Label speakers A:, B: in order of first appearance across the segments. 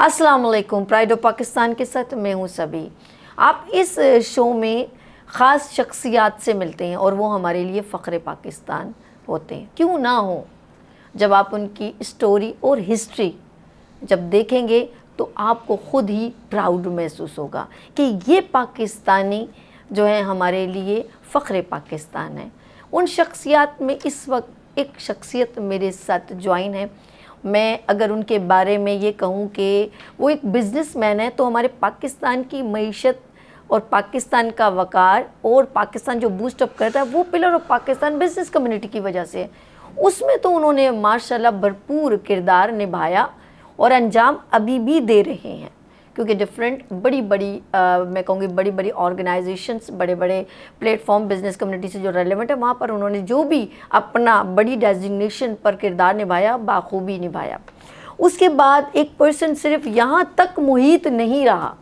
A: السلام علیکم، pride of Pakistan کے ساتھ میں ہوں سبھی. آپ اس شو میں خاص شخصیات سے ملتے ہیں اور وہ ہمارے لیے فخر پاکستان ہوتے ہیں. کیوں نہ ہوں؟ جب آپ ان کی اسٹوری اور ہسٹری جب دیکھیں گے تو آپ کو خود ہی پراؤڈ محسوس ہوگا کہ یہ پاکستانی جو ہیں ہمارے لیے فخر پاکستان ہے. ان شخصیات میں اس وقت ایک شخصیت میرے ساتھ جوائن ہے. میں اگر ان کے بارے میں یہ کہوں کہ وہ ایک بزنس مین ہے تو ہمارے پاکستان کی معیشت اور پاکستان کا وقار اور پاکستان جو بوسٹ اپ کرتا ہے وہ pillar of Pakistan business community کی وجہ سے ہے. اس میں تو انہوں نے ماشاءاللہ بھرپور کردار نبھایا اور انجام ابھی بھی دے رہے ہیں، کیونکہ ڈفرینٹ بڑی میں کہوں گی بڑی آرگنائزیشنس، بڑے پلیٹ فارم بزنس کمیونٹی سے جو ریلیونٹ ہے وہاں پر انہوں نے جو بھی اپنا بڑی ڈیزگنیشن پر کردار نبھایا بخوبی نبھایا. اس کے بعد ایک پرسن صرف یہاں تک محیط نہیں رہا.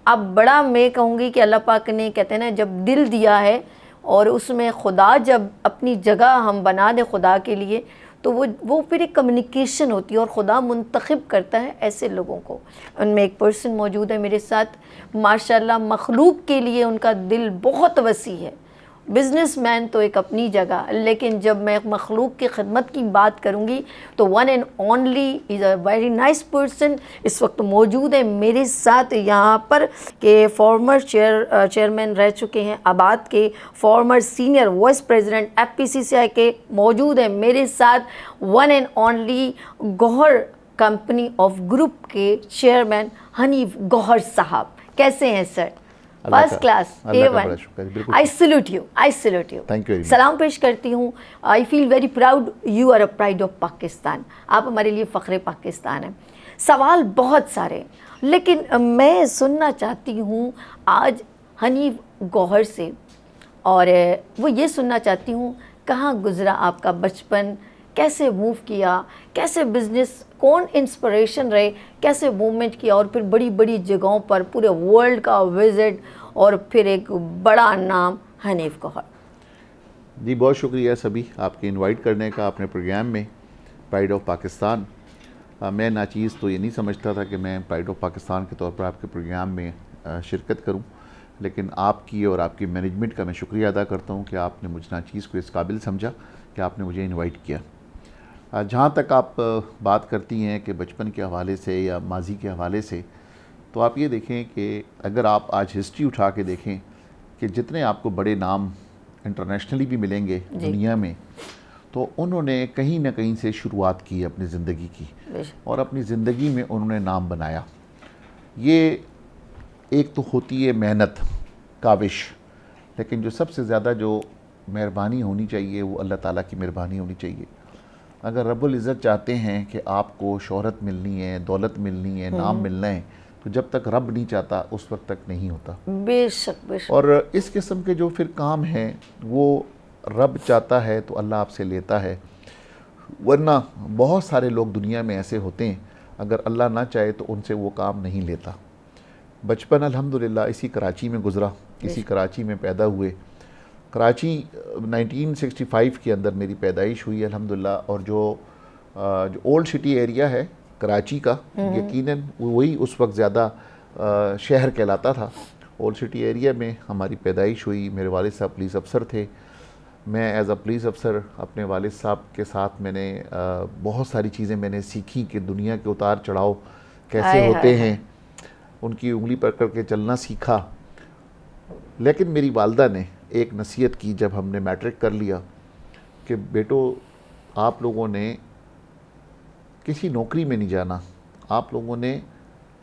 A: اب بڑا میں کہوں گی کہ اللہ پاک نے کہتے ہیں نا جب دل دیا ہے اور اس میں خدا جب اپنی جگہ ہم بنا دیں خدا کے لیے تو وہ پھر ایک کمیونیکیشن ہوتی ہے اور خدا منتخب کرتا ہے ایسے لوگوں کو. ان میں ایک پرسن موجود ہے میرے ساتھ، ماشاءاللہ مخلوق کے لیے ان کا دل بہت وسیع ہے. بزنس مین تو ایک اپنی جگہ، لیکن جب میں مخلوق کی خدمت کی بات کروں گی تو one and only is a very nice person اس وقت موجود ہے میرے ساتھ یہاں پر، کہ فارمر چیئرمین رہ چکے ہیں آباد کے، former senior vice president F P C C I کے موجود ہیں میرے ساتھ، one and only Gohar company of group کے چیئرمین حنیف گوہر صاحب. کیسے ہیں sir? First class A1. I salute you.
B: Thank you very much.
A: سلام پیش کرتی ہوں. I feel very proud. You are a pride of Pakistan. آپ ہمارے لیے فخر پاکستان ہیں. سوال بہت سارے لیکن میں سننا چاہتی ہوں آج حنیف گوہر سے، اور وہ یہ سننا چاہتی ہوں کہاں گزرا آپ کا بچپن، کیسے موو کیا، کیسے بزنس، کون انسپریشن رہے، کیسے موومنٹ کیا اور پھر بڑی جگہوں پر پورے ورلڈ کا وزٹ اور پھر ایک بڑا نام حنیف گوہر.
B: جی بہت شکریہ سبھی آپ کے انوائٹ کرنے کا اپنے پروگرام میں پرائڈ آف پاکستان. میں ناچیز تو یہ نہیں سمجھتا تھا کہ میں پرائڈ آف پاکستان کے طور پر آپ کے پروگرام میں شرکت کروں، لیکن آپ کی اور آپ کی مینجمنٹ کا میں شکریہ ادا کرتا ہوں کہ آپ نے مجھ ناچیز کو اس قابل سمجھا کہ آپ نے مجھے انوائٹ کیا. جہاں تک آپ بات کرتی ہیں کہ بچپن کے حوالے سے یا ماضی کے حوالے سے، تو آپ یہ دیکھیں کہ اگر آپ آج ہسٹری اٹھا کے دیکھیں کہ جتنے آپ کو بڑے نام انٹرنیشنلی بھی ملیں گے دنیا میں، تو انہوں نے کہیں نہ کہیں سے شروعات کی اپنی زندگی کی اور اپنی زندگی میں انہوں نے نام بنایا. یہ ایک تو ہوتی ہے محنت، کاوش، لیکن جو سب سے زیادہ جو مہربانی ہونی چاہیے وہ اللہ تعالیٰ کی مہربانی ہونی چاہیے. اگر رب العزت چاہتے ہیں کہ آپ کو شہرت ملنی ہے، دولت ملنی ہے، نام ملنا ہے، تو جب تک رب نہیں چاہتا اس وقت تک نہیں ہوتا.
A: بے شک.
B: اور اس قسم کے جو پھر کام ہیں وہ رب چاہتا ہے تو اللہ آپ سے لیتا ہے، ورنہ بہت سارے لوگ دنیا میں ایسے ہوتے ہیں اگر اللہ نہ چاہے تو ان سے وہ کام نہیں لیتا. بچپن الحمدللہ اسی کراچی میں گزرا، اسی کراچی میں پیدا ہوئے. کراچی 1965 کے اندر میری پیدائش ہوئی الحمدللہ. اور جو اولڈ سٹی ایریا ہے کراچی کا، یقیناً وہی اس وقت زیادہ شہر کہلاتا تھا. اولڈ سٹی ایریا میں ہماری پیدائش ہوئی. میرے والد صاحب پولیس افسر تھے. میں ایز اے پولیس افسر اپنے والد صاحب کے ساتھ میں نے بہت ساری چیزیں میں نے سیکھی کہ دنیا کے اتار چڑھاؤ کیسے ہوتے ہیں، ان کی انگلی پکڑ کے چلنا سیکھا. لیکن میری والدہ نے ایک نصیحت کی جب ہم نے میٹرک کر لیا کہ بیٹو آپ لوگوں نے کسی نوکری میں نہیں جانا، آپ لوگوں نے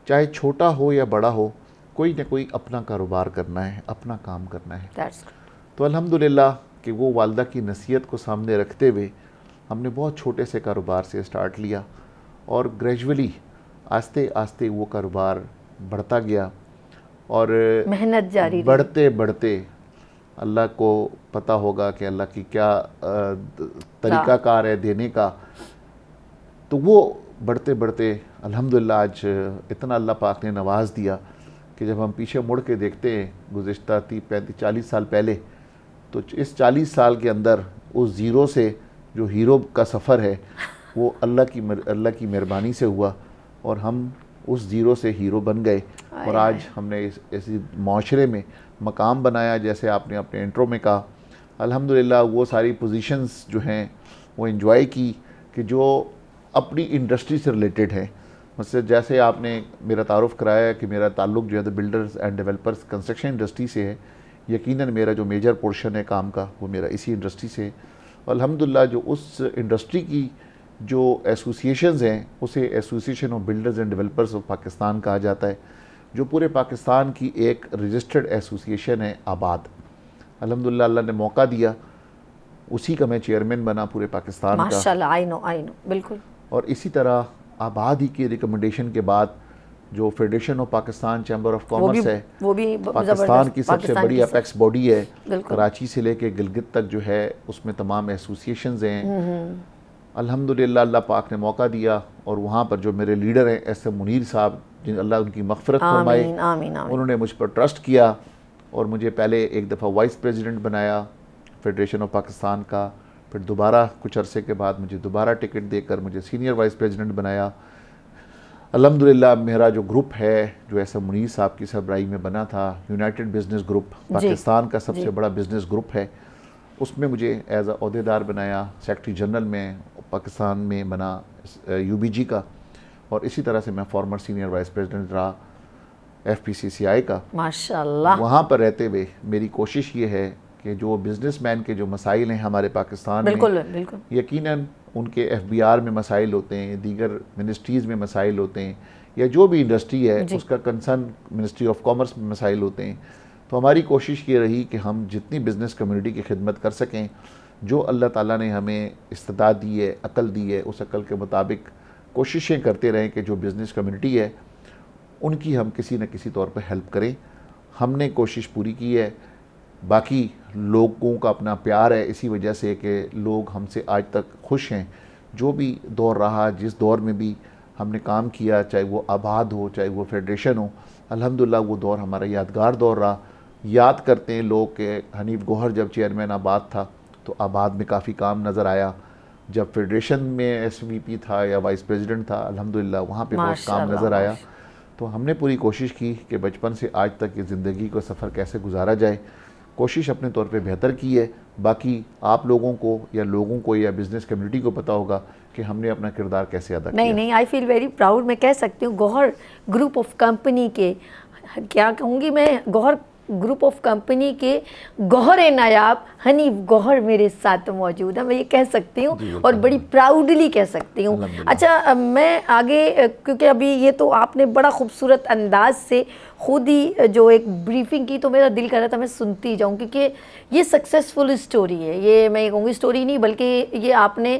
B: چاہے چھوٹا ہو یا بڑا ہو کوئی نہ کوئی اپنا کاروبار کرنا ہے، اپنا کام کرنا ہے. تو الحمدللہ کہ وہ والدہ کی نصیحت کو سامنے رکھتے ہوئے ہم نے بہت چھوٹے سے کاروبار سے سٹارٹ لیا اور گریجولی آہستہ وہ کاروبار بڑھتا گیا اور
A: محنت جاری
B: بڑھتے اللہ کو پتہ ہوگا کہ اللہ کی کیا طریقہ کار ہے دینے کا. تو وہ بڑھتے الحمدللہ آج اتنا اللہ پاک نے نواز دیا کہ جب ہم پیچھے مڑ کے دیکھتے ہیں گزشتہ 30-40 سال پہلے، تو اس 40 سال کے اندر اس زیرو سے جو ہیرو کا سفر ہے وہ اللہ کی مہربانی سے ہوا اور ہم اس زیرو سے ہیرو بن گئے اور آج ہم نے اسی معاشرے میں مقام بنایا. جیسے آپ نے اپنے انٹرو میں کہا, الحمدللہ وہ ساری پوزیشنز جو ہیں وہ انجوائے کی کہ جو اپنی انڈسٹری سے ریلیٹڈ ہیں. مثلا جیسے آپ نے میرا تعارف کرایا کہ میرا تعلق جو ہے builders and developers construction industry سے ہے. یقیناً میرا جو میجر پورشن ہے کام کا وہ میرا اسی انڈسٹری سے ہے. الحمدللہ جو اس انڈسٹری کی جو ایسوسیشنز ہیں اسے association of builders and developers of Pakistan کہا جاتا ہے, جو پورے پاکستان کی ایک رجسٹرڈ ایسوسیشن ہے آباد. الحمدللہ اللہ نے موقع دیا, اسی کا میں چیئرمین بنا پورے پاکستان کا.
A: ماشاءاللہ, آئی نو بالکل.
B: اور اسی طرح آباد ہی کی ریکمنڈیشن کے بعد جو federation of Pakistan chamber of commerce ہے,
A: وہ بھی
B: پاکستان کی سب سے بڑی اپیکس باڈی ہے,
A: بالکل.
B: کراچی سے لے کے گلگت تک جو ہے اس میں تمام ایسوسیشنز ہیں. الحمدللہ اللہ پاک نے موقع دیا اور وہاں پر جو میرے لیڈر ہیں ایس ایم منیر صاحب, جن اللہ ان کی مغفرت فرمائے, انہوں نے مجھ پر ٹرسٹ کیا اور مجھے پہلے ایک دفعہ وائس پریزیڈنٹ بنایا فیڈریشن آف پاکستان کا. پھر دوبارہ کچھ عرصے کے بعد مجھے دوبارہ ٹکٹ دے کر مجھے سینئر وائس پریزیڈنٹ بنایا. الحمدللہ میرا جو گروپ ہے جو ایس ایم منیر صاحب کی سربراہی میں بنا تھا, یونائٹڈ بزنس گروپ, پاکستان کا سب سے بڑا بزنس گروپ ہے, اس میں مجھے ایز اے عہدیدار بنایا. سیکرٹری جنرل میں پاکستان میں بنا یو بی جی کا, اور اسی طرح سے میں فارمر سینئر وائس پریزیڈنٹ رہا ایف پی سی سی آئی کا.
A: ماشاءاللہ.
B: وہاں پر رہتے ہوئے میری کوشش یہ ہے کہ جو بزنس مین کے جو مسائل ہیں ہمارے پاکستان میں,
A: بالکل
B: یقیناً ان کے ایف بی آر میں مسائل ہوتے ہیں, دیگر منسٹریز میں مسائل ہوتے ہیں, یا جو بھی انڈسٹری ہے اس کا کنسرن منسٹری آف کامرس میں مسائل ہوتے ہیں. تو ہماری کوشش یہ رہی کہ ہم جتنی بزنس کمیونٹی کی خدمت کر سکیں, جو اللہ تعالیٰ نے ہمیں استطاعت دی ہے, عقل دی ہے, اس عقل کے مطابق کوششیں کرتے رہیں کہ جو بزنس کمیونٹی ہے ان کی ہم کسی نہ کسی طور پہ ہیلپ کریں. ہم نے کوشش پوری کی ہے. باقی لوگوں کا اپنا پیار ہے, اسی وجہ سے کہ لوگ ہم سے آج تک خوش ہیں. جو بھی دور رہا, جس دور میں بھی ہم نے کام کیا, چاہے وہ آباد ہو چاہے وہ فیڈریشن ہو, الحمدللہ وہ دور ہمارا یادگار دور رہا. یاد کرتے ہیں لوگ کہ حنیف گوہر جب چیئرمین آباد تھا تو آباد میں کافی کام نظر آیا. جب فیڈریشن میں ایس وی پی تھا یا وائس پریزیڈنٹ تھا, الحمدللہ وہاں پہ بہت کام نظر آیا. تو ہم نے پوری کوشش کی کہ بچپن سے آج تک یہ زندگی کا سفر کیسے گزارا جائے. کوشش اپنے طور پہ بہتر کی ہے. باقی آپ لوگوں کو یا بزنس کمیونٹی کو پتہ ہوگا کہ ہم نے اپنا کردار کیسے ادا کیا.
A: نہیں, آئی فیل ویری پراؤڈ. میں کہہ سکتی ہوں گوہر گروپ آف کمپنی کے, کیا کہوں گی میں, گوہر گروپ آف کمپنی کے گوہر نایاب حنیف گوہر میرے ساتھ موجود ہے, میں یہ کہہ سکتی ہوں اور بڑی پراؤڈلی کہہ سکتی ہوں. اچھا, میں آگے, کیونکہ ابھی یہ تو آپ نے بڑا خوبصورت انداز سے خود ہی جو ایک بریفنگ کی, تو میرا دل کر رہا تھا میں سنتی جاؤں, کیونکہ یہ سکسیسفل اسٹوری ہے. یہ میں یہ کہوں گی اسٹوری نہیں بلکہ یہ آپ نے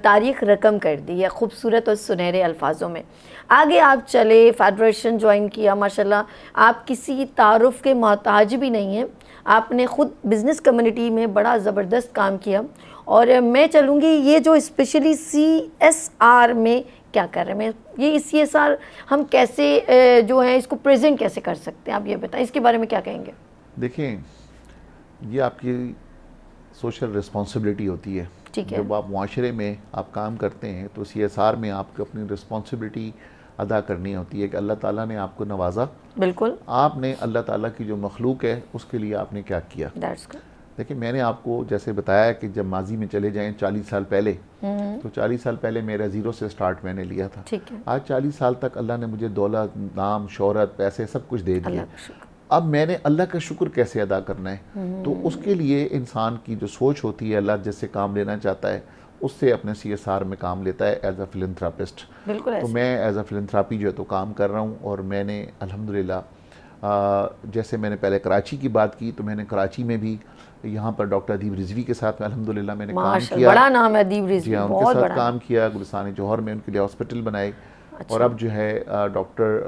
A: تاریخ رقم کر دی ہے خوبصورت اور سنہرے الفاظوں میں. آگے آپ چلے, فیڈریشن جوائن کیا, ماشاءاللہ آپ کسی تعارف کے محتاج بھی نہیں ہیں. آپ نے خود بزنس کمیونٹی میں بڑا زبردست کام کیا. اور میں چلوں گی یہ جو اسپیشلی سی ایس آر میں کیا کر رہے ہیں, یہ سی ایس آر ہم کیسے جو ہے اس کو پریزنٹ کیسے کر سکتے ہیں, آپ یہ بتائیں, اس کے بارے میں کیا کہیں گے؟
B: دیکھیں, یہ آپ کی سوشل رسپانسبلٹی ہوتی ہے. جب آپ معاشرے میں آپ کام کرتے ہیں تو سی ایس آر میں آپ کو اپنی رسپانسبلٹی ادا کرنی ہوتی ہے کہ اللہ تعالیٰ نے آپ کو نوازا,
A: بالکل,
B: آپ نے اللہ تعالیٰ کی جو مخلوق ہے اس کے لیے آپ نے کیا کیا. دیکھیں, میں نے آپ کو جیسے بتایا کہ جب ماضی میں چلے جائیں 40 سال پہلے, تو 40 سال پہلے میرا زیرو سے سٹارٹ میں نے لیا تھا. آج 40 سال تک اللہ نے مجھے دولت, نام, شہرت, پیسے سب کچھ دے دیا. اب میں نے اللہ کا شکر کیسے ادا کرنا ہے؟ تو اس کے لیے انسان کی جو سوچ ہوتی ہے, اللہ جس سے کام لینا چاہتا ہے اس سے اپنے سی ایس آر میں کام لیتا ہے ایز اے فلنتھراپسٹ. تو میں ایز اے فلنتھراپی جو ہے تو کام کر رہا ہوں. اور میں نے الحمدللہ جیسے میں نے پہلے کراچی کی بات کی, تو میں نے کراچی میں بھی یہاں پر ڈاکٹر ادیب رضوی کے ساتھ الحمدللہ میں نے کام کیا.
A: بڑا نام ہے ادیب رضوی,
B: جی ہاں, ان کے ساتھ کام کیا. گلستان جوہر میں ان کے لیے ہاسپٹل بنائے. اور اب جو ہے ڈاکٹر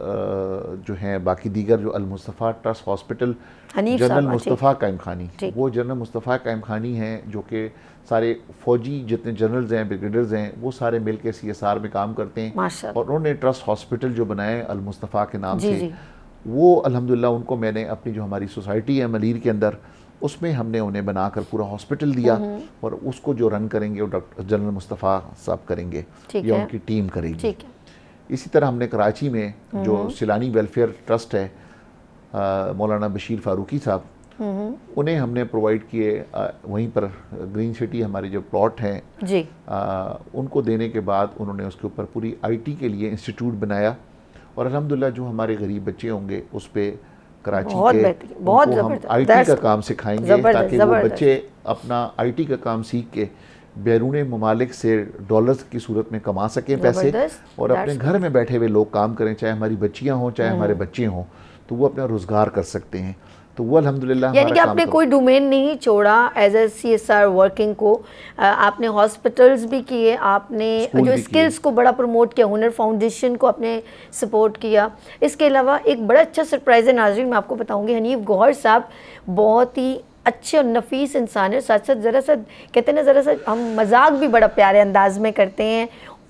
B: جو ہیں باقی دیگر جو المصطفیٰ ٹرسٹ ہاسپٹل, جنرل مصطفیٰ قائم خانی, وہ جنرل مصطفیٰ قائم خانی ہیں جو کہ سارے فوجی جتنے جنرلز ہیں, بریگیڈیئرز ہیں, وہ سارے مل کے سی ایس آر میں کام کرتے ہیں. اور انہوں نے ٹرسٹ ہاسپٹل جو بنائے المصطفیٰ کے نام سے, وہ الحمدللہ ان کو میں نے اپنی جو ہماری سوسائٹی ہے ملیر کے اندر, اس میں ہم نے انہیں بنا کر پورا ہاسپٹل دیا. اور اس کو جو رن کریں گے وہ ڈاکٹر جنرل مصطفیٰ صاحب کریں گے یا ان کی ٹیم کرے گی. اسی طرح ہم نے کراچی میں جو سیلانی ویلفیئر ٹرسٹ ہے مولانا بشیر فاروقی صاحب, انہیں ہم نے پرووائڈ کیے وہیں پر گرین سٹی ہمارے جو پلاٹ ہیں
A: جی,
B: ان کو دینے کے بعد انہوں نے اس کے اوپر پوری آئی ٹی کے لیے انسٹیٹیوٹ بنایا, اور الحمدللہ جو ہمارے غریب بچے ہوں گے اس پہ کراچی کے
A: بہت
B: ان کو ہم آئی ٹی کا کام سکھائیں گے تاکہ وہ بچے اپنا آئی ٹی کا کام سیکھ کے بیرون ممالک سے ڈالرز کی صورت میں کما سکیں پیسے, اور اپنے گھر میں بیٹھے ہوئے لوگ کام کریں, چاہے ہماری بچیاں ہوں چاہے ہمارے بچے ہوں, تو وہ اپنا روزگار کر سکتے ہیں. تو وہ الحمدللہ
A: یعنی کہ آپ نے کوئی ڈومین نہیں چھوڑا as a C S R working کو, آپ نے ہاسپٹلز بھی کیے, آپ نے جو اسکلز کو بڑا پروموٹ کیا, ہنر فاؤنڈیشن کو آپ نے سپورٹ کیا. اس کے علاوہ ایک بڑا اچھا سرپرائز ہے ناظرین, میں آپ کو بتاؤں گی, حنیف گوہر صاحب بہت ہی اچھے اور نفیس انسان ہے, ساتھ ساتھ ذرا سا کہتے ہیں نا, ذرا سا ہم مذاق بھی بڑا پیارے انداز میں کرتے ہیں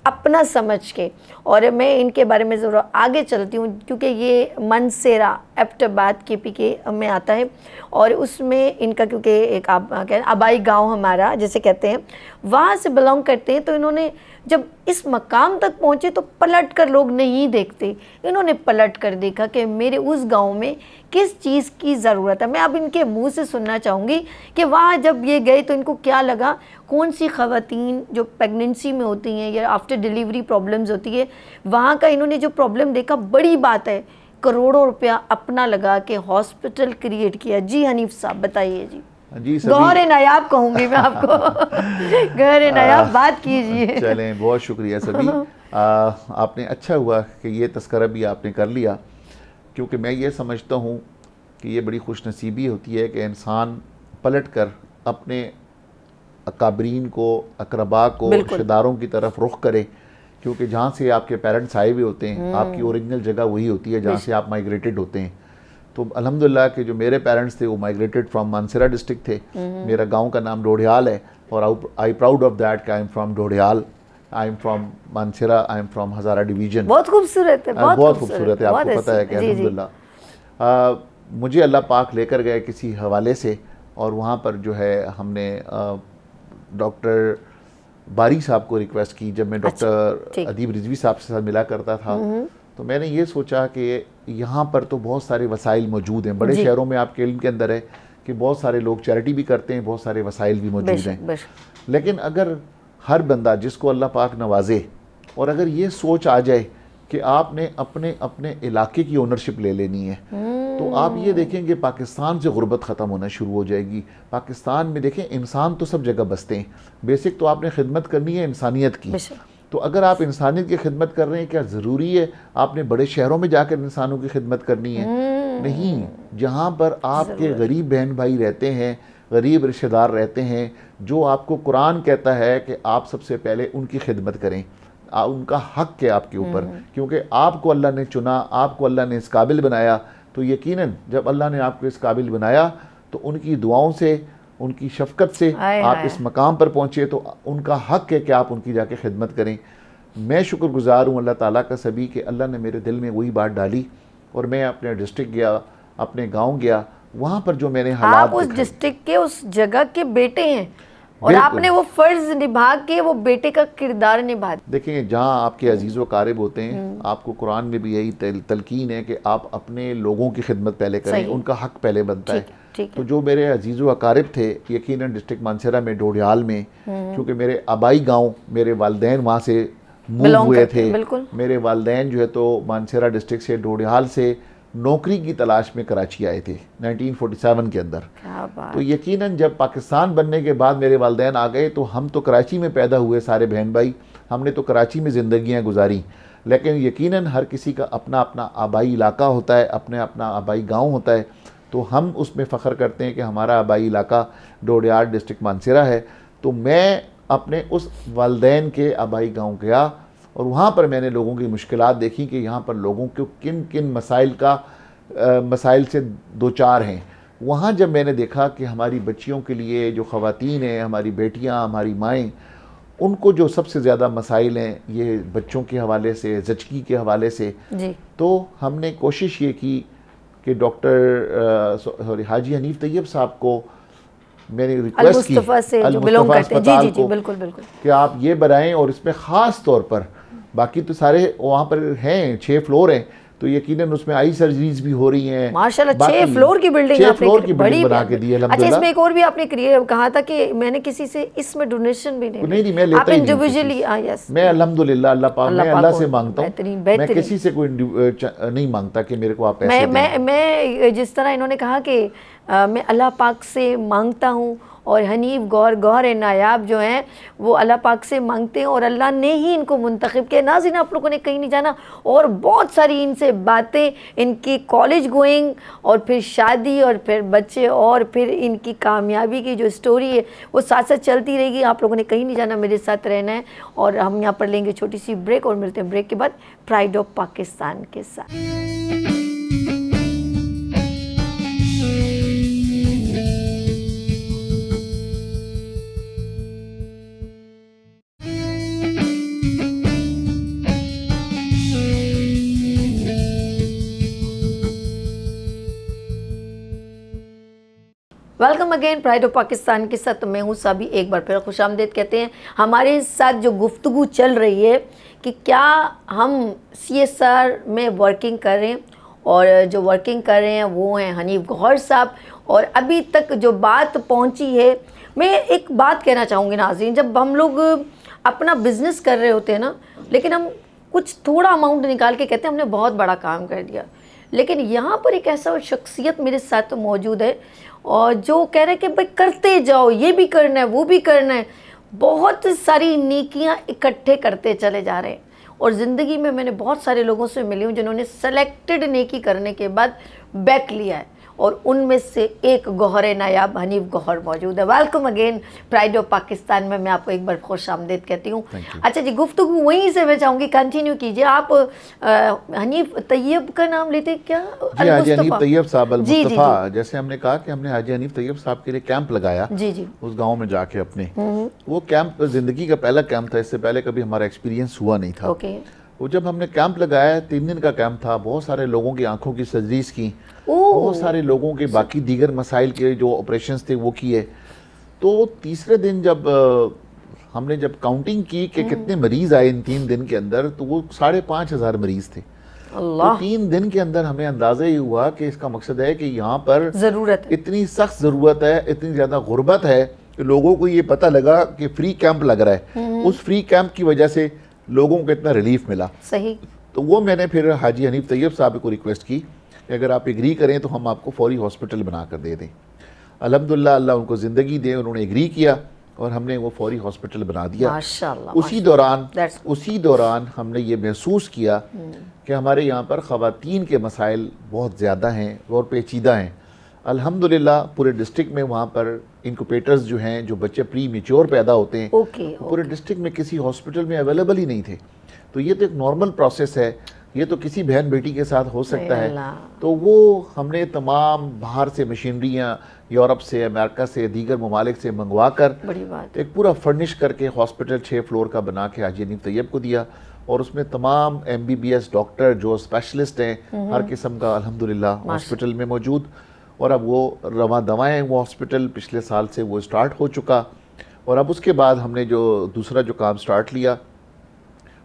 A: اپنا سمجھ کے, اور میں ان کے بارے میں ضرور آگے چلتی ہوں کیونکہ یہ منسیرا ایبٹ آباد کے پی کے میں آتا ہے, اور اس میں ان کا کیونکہ ایک آبائی گاؤں ہمارا جیسے کہتے ہیں وہاں سے بلانگ کرتے ہیں, تو انہوں نے جب اس مقام تک پہنچے تو پلٹ کر لوگ نہیں دیکھتے, انہوں نے پلٹ کر دیکھا کہ میرے اس گاؤں میں کس چیز کی ضرورت ہے. میں اب ان کے منہ سے سننا چاہوں گی کہ وہاں جب یہ گئے تو ان کو کیا لگا, کون سی خواتین جو پیگننسی میں ہوتی ہیں یا آفٹر ڈیلیوری پرابلمز ہوتی ہے, وہاں کا انہوں نے جو پرابلم دیکھا, بڑی بات ہے, کروڑوں روپیہ اپنا لگا کے ہاسپٹل کریٹ کیا. جی حنیف صاحب بتائیے. جی گوہر نایاب کہوں گی میں آپ کو, گوہر نایاب بات کیجیے.
B: چلیں بہت شکریہ سبھی, آپ نے اچھا ہوا کہ یہ تذکرہ بھی آپ نے کر لیا, کیونکہ میں یہ سمجھتا ہوں کہ یہ بڑی خوش نصیبی ہوتی ہے کہ انسان پلٹ کر اپنے اکابرین کو, اقربا کو, رشتہ داروں کی طرف رخ کرے, کیونکہ جہاں سے آپ کے پیرنٹس آئے ہوئے ہوتے ہیں آپ کی اوریجنل جگہ وہی ہوتی ہے جہاں سے آپ مائیگریٹڈ ہوتے ہیں. تو الحمدللہ کہ جو میرے پیرنٹس تھے وہ مائیگریٹڈ فرام مانسیرا ڈسٹرکٹ تھے, میرا گاؤں کا نام ڈوڈیال ہے, اور آئی پراؤڈ آف دیٹ کہ I am from Dudial, I am from Mansehra, I am from Hazara division.
A: بہت خوبصورت ہے,
B: بہت خوبصورت ہے, آپ کو پتہ ہے کہ الحمدللہ مجھے اللہ پاک لے کر گئے کسی حوالے سے, اور وہاں پر جو ہے ہم نے ڈاکٹر باری صاحب کو ریکویسٹ کی. جب میں ڈاکٹر ادیب رضوی صاحب سے ملا کرتا تھا تو میں نے یہ سوچا کہ یہاں پر تو بہت سارے وسائل موجود ہیں, بڑے شہروں میں آپ کے علم کے اندر ہے کہ بہت سارے لوگ چیریٹی بھی کرتے ہیں, بہت سارے وسائل بھی موجود ہیں, لیکن اگر ہر بندہ جس کو اللہ پاک نوازے, اور اگر یہ سوچ آ جائے کہ آپ نے اپنے اپنے علاقے کی اونرشپ لے لینی ہے, تو آپ یہ دیکھیں کہ پاکستان سے غربت ختم ہونا شروع ہو جائے گی. پاکستان میں دیکھیں انسان تو سب جگہ بستے ہیں, بیسک تو آپ نے خدمت کرنی ہے انسانیت کی. تو اگر آپ انسانیت کی خدمت کر رہے ہیں, کیا ضروری ہے آپ نے بڑے شہروں میں جا کر انسانوں کی خدمت کرنی ہے؟ نہیں. جہاں پر آپ کے غریب بہن بھائی رہتے ہیں, غریب رشتہ دار رہتے ہیں, جو آپ کو قرآن کہتا ہے کہ آپ سب سے پہلے ان کی خدمت کریں, ان کا حق ہے آپ کے اوپر, کیونکہ آپ کو اللہ نے چنا, آپ کو اللہ نے اس قابل بنایا. تو یقیناً جب اللہ نے آپ کو اس قابل بنایا تو ان کی دعاؤں سے, ان کی شفقت سے آپ اس مقام پر پہنچے, تو ان کا حق ہے کہ آپ ان کی جا کے خدمت کریں. میں شکر گزار ہوں اللہ تعالیٰ کا سبھی کہ اللہ نے میرے دل میں وہی بات ڈالی, اور میں اپنے ڈسٹرکٹ گیا, اپنے گاؤں گیا, وہاں پر جو میں نے حالات
A: آپ اس ڈسٹرکٹ کے اس جگہ کے بیٹے ہیں, اور آپ نے وہ فرض نبھا کے وہ بیٹے کا کردار نبھا.
B: دیکھیں جہاں آپ کے عزیز و قارب ہوتے ہیں, آپ کو قرآن میں بھی یہی تلقین ہے کہ آپ اپنے لوگوں کی خدمت پہلے کریں, ان کا حق پہلے بنتا ہے. تو جو میرے عزیز و اقارب تھے یقیناً ڈسٹرکٹ مانسیرا میں, ڈوڈیال میں, کیونکہ میرے آبائی گاؤں, میرے والدین وہاں سے موو ہوئے تھے. میرے والدین جو ہے تو مانسیرا ڈسٹرکٹ سے, ڈوڈیال سے نوکری کی تلاش میں کراچی آئے تھے 1947 کے اندر. تو یقیناً جب پاکستان بننے کے بعد میرے والدین آ گئے تو ہم تو کراچی میں پیدا ہوئے سارے بہن بھائی, ہم نے تو کراچی میں زندگیاں گزاری, لیکن یقیناً ہر کسی کا اپنا اپنا آبائی علاقہ ہوتا ہے, اپنا اپنا آبائی گاؤں ہوتا ہے. تو ہم اس میں فخر کرتے ہیں کہ ہمارا آبائی علاقہ ڈوڈیال ڈسٹرکٹ مانسیرا ہے. تو میں اپنے اس والدین کے آبائی گاؤں گیا, اور وہاں پر میں نے لوگوں کی مشکلات دیکھی کہ یہاں پر لوگوں کو کن کن مسائل سے دوچار ہیں. وہاں جب میں نے دیکھا کہ ہماری بچیوں کے لیے جو خواتین ہیں, ہماری بیٹیاں, ہماری مائیں, ان کو جو سب سے زیادہ مسائل ہیں یہ بچوں کے حوالے سے, زچگی کے حوالے سے, تو ہم نے کوشش یہ کی کہ ڈاکٹر حاجی حنیف طیب صاحب کو میں نے ریکویسٹ کی,
A: المصطفیٰ اسپتال کو,
B: کہ آپ یہ بنائیں, اور اس میں خاص طور پر باقی تو سارے وہاں پر ہیں 6 فلور ہیں تو یقیناً اس میں آئی سرجریز بھی ہو رہی ہیں.
A: ماشاءاللہ 6 فلور کی بلڈنگ
B: 6 فلور کی بلڈنگ بنا کے دی الحمدللہ.
A: اچھا اس میں ایک اور بھی آپ نے کہا تھا کہ میں نے کسی سے اس میں ڈونیشن بھی
B: نہیں میں لیتا ہی نہیں. میں الحمدللہ اللہ پاک میں اللہ سے مانگتا ہوں, میں کسی سے کوئی نہیں مانگتا کہ میرے کو آپ پیسے دیں.
A: میں جس طرح انہوں نے کہا کہ میں اللہ پاک سے مانگتا ہوں, اور حنیف گوہر نایاب جو ہیں وہ اللہ پاک سے مانگتے ہیں اور اللہ نے ہی ان کو منتخب کیا. ناظرین آپ لوگوں نے کہیں نہیں جانا, اور بہت ساری ان سے باتیں, ان کی کالج گوئنگ اور پھر شادی اور پھر بچے اور پھر ان کی کامیابی کی جو سٹوری ہے وہ ساتھ ساتھ چلتی رہے گی. آپ لوگوں نے کہیں نہیں جانا, میرے ساتھ رہنا ہے. اور ہم یہاں پر لیں گے چھوٹی سی بریک اور ملتے ہیں بریک کے بعد پرائڈ آف پاکستان کے ساتھ. Welcome again pride of Pakistan کے ساتھ میں ہوں سبھی, ایک بار پھر خوش آمدید کہتے ہیں. ہمارے ساتھ جو گفتگو چل رہی ہے کہ کیا ہم CSR میں ورکنگ کر رہے ہیں, اور جو ورکنگ کر رہے ہیں وہ ہیں حنیف گوہر صاحب. اور ابھی تک جو بات پہنچی ہے, میں ایک بات کہنا چاہوں گی ناظرین, جب ہم لوگ اپنا بزنس کر رہے ہوتے ہیں نا, لیکن ہم کچھ تھوڑا اماؤنٹ نکال کے کہتے ہیں ہم نے بہت بڑا کام کر دیا, لیکن یہاں پر ایک ایسا شخصیت میرے ساتھ موجود ہے اور جو کہہ رہے کہ بھائی کرتے جاؤ, یہ بھی کرنا ہے وہ بھی کرنا ہے, بہت ساری نیکیاں اکٹھے کرتے چلے جا رہے ہیں. اور زندگی میں نے بہت سارے لوگوں سے ملی ہوں جنہوں نے سلیکٹڈ نیکی کرنے کے بعد بیک لیا ہے, اور ان میں سے ایک گوہر نایاب حنیف گوہر موجود ہے. Welcome again pride of Pakistan میں آپ کو ایک بار خوش آمدید کہتی ہوں. اچھا جی, گفتگو وہیں سے میں چاہوں گی کنٹینیو کیجیے. آپ حنیف طیب کا نام لیتے کیا؟
B: جی حاجی حنیف طیب صاحب المصطفیٰ. جیسے ہم نے کہا کہ ہم نے حاجی حنیف طیب صاحب کے لیے کیمپ لگایا اس گاؤں میں جا کے اپنے. وہ کیمپ زندگی کا پہلا کیمپ تھا, اس سے پہلے کبھی ہمارا ایکسپیرینس ہوا نہیں تھا. وہ جب ہم نے کیمپ لگایا, 3 دن کا کیمپ تھا, بہت سارے لوگوں کی آنکھوں کی سرجریز کی, بہت سارے لوگوں کے باقی دیگر مسائل کے جو آپریشنز تھے وہ کیے. تو تیسرے دن جب ہم نے کاؤنٹنگ کی کہ کتنے مریض آئے ان 3 دن کے اندر, تو وہ 5,500 مریض تھے. تو 3 دن کے اندر ہمیں اندازہ یہ ہوا کہ اس کا مقصد ہے کہ یہاں پر اتنی سخت ضرورت ہے, اتنی زیادہ غربت ہے کہ لوگوں کو یہ پتہ لگا کہ فری کیمپ لگ رہا ہے. اس فری کیمپ کی وجہ سے لوگوں کو اتنا ریلیف ملا.
A: صحیح.
B: تو وہ میں نے پھر حاجی حنیف طیب صاحب کو ریکویسٹ کی کہ اگر آپ ایگری کریں تو ہم آپ کو فوری ہاسپٹل بنا کر دے دیں. الحمدللہ اللہ ان کو زندگی دے, انہوں نے ایگری کیا اور ہم نے وہ فوری ہاسپٹل بنا دیا. اسی دوران ہم نے یہ محسوس کیا کہ ہمارے یہاں پر خواتین کے مسائل بہت زیادہ ہیں اور پیچیدہ ہیں. الحمدللہ پورے ڈسٹرکٹ میں وہاں پر انکوپیٹرز جو ہیں, جو بچے پری میچور پیدا ہوتے ہیں, پورے ڈسٹرکٹ میں کسی ہاسپٹل میں اویلیبل ہی نہیں تھے. تو یہ تو ایک نارمل پروسیس ہے, یہ تو کسی بہن بیٹی کے ساتھ ہو سکتا ہے. تو وہ ہم نے تمام باہر سے مشینریاں یورپ سے, امریکہ سے, دیگر ممالک سے منگوا کر ایک پورا فرنش کر کے ہاسپٹل 6 فلور کا بنا کے حاجی حنیف طیب کو دیا. اور اس میں تمام MBBS ڈاکٹر جو اسپیشلسٹ ہیں ہر قسم کا الحمدللہ ہاسپٹل میں موجود. اور اب وہ رواں دوائیں, وہ ہاسپٹل پچھلے سال سے وہ سٹارٹ ہو چکا. اور اب اس کے بعد ہم نے جو دوسرا جو کام سٹارٹ لیا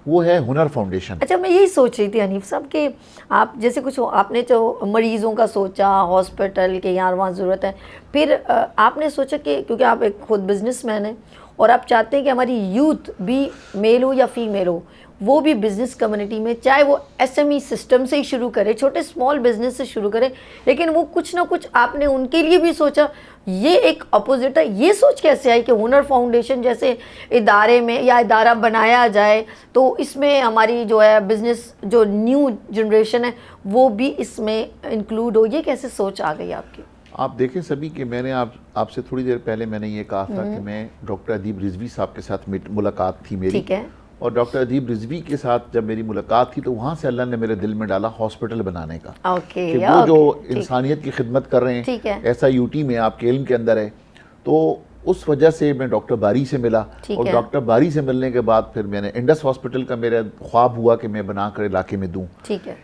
B: وہ ہے ہنر فاؤنڈیشن.
A: اچھا میں یہی سوچ رہی تھی حنیف صاحب کہ آپ جیسے کچھ آپ نے جو مریضوں کا سوچا, ہاسپٹل کے یہاں وہاں ضرورت ہے, پھر آپ نے سوچا کہ کیونکہ آپ ایک خود بزنس مین ہیں اور آپ چاہتے ہیں کہ ہماری یوتھ بھی میل ہو یا فیمیل ہو وہ بھی بزنس کمیونٹی میں, چاہے وہ SME سسٹم سے ہی شروع کرے, چھوٹے اسمال بزنس سے شروع کرے, لیکن وہ کچھ نہ کچھ آپ نے ان کے لیے بھی سوچا. یہ ایک اپوزٹ ہے. یہ سوچ کیسے آئی کہ ہنر فاؤنڈیشن جیسے ادارے میں یا ادارہ بنایا جائے تو اس میں ہماری جو ہے بزنس جو نیو جنریشن ہے وہ بھی اس میں انکلوڈ ہو؟ یہ کیسے سوچ آ گئی آپ کی؟
B: آپ دیکھیں سبھی کہ میں نے آپ سے تھوڑی دیر پہلے میں نے یہ کہا تھا کہ میں ڈاکٹر ادیب رضوی صاحب کے ساتھ ملاقات تھی میری.
A: ٹھیک ہے. اور
B: ڈاکٹر ادیب رضوی کے ساتھ جب میری ملاقات تھی تو وہاں سے اللہ نے میرے دل میں ڈالا ہاسپٹل بنانے کا, کہ وہ جو انسانیت کی خدمت کر رہے ہیں, ایسا UT میں آپ کے علم کے اندر ہے. تو اس وجہ سے میں ڈاکٹر باری سے ملا, اور ڈاکٹر باری سے ملنے کے بعد پھر میں نے انڈس ہاسپٹل کا میرا خواب ہوا کہ میں بنا کر علاقے میں دوں.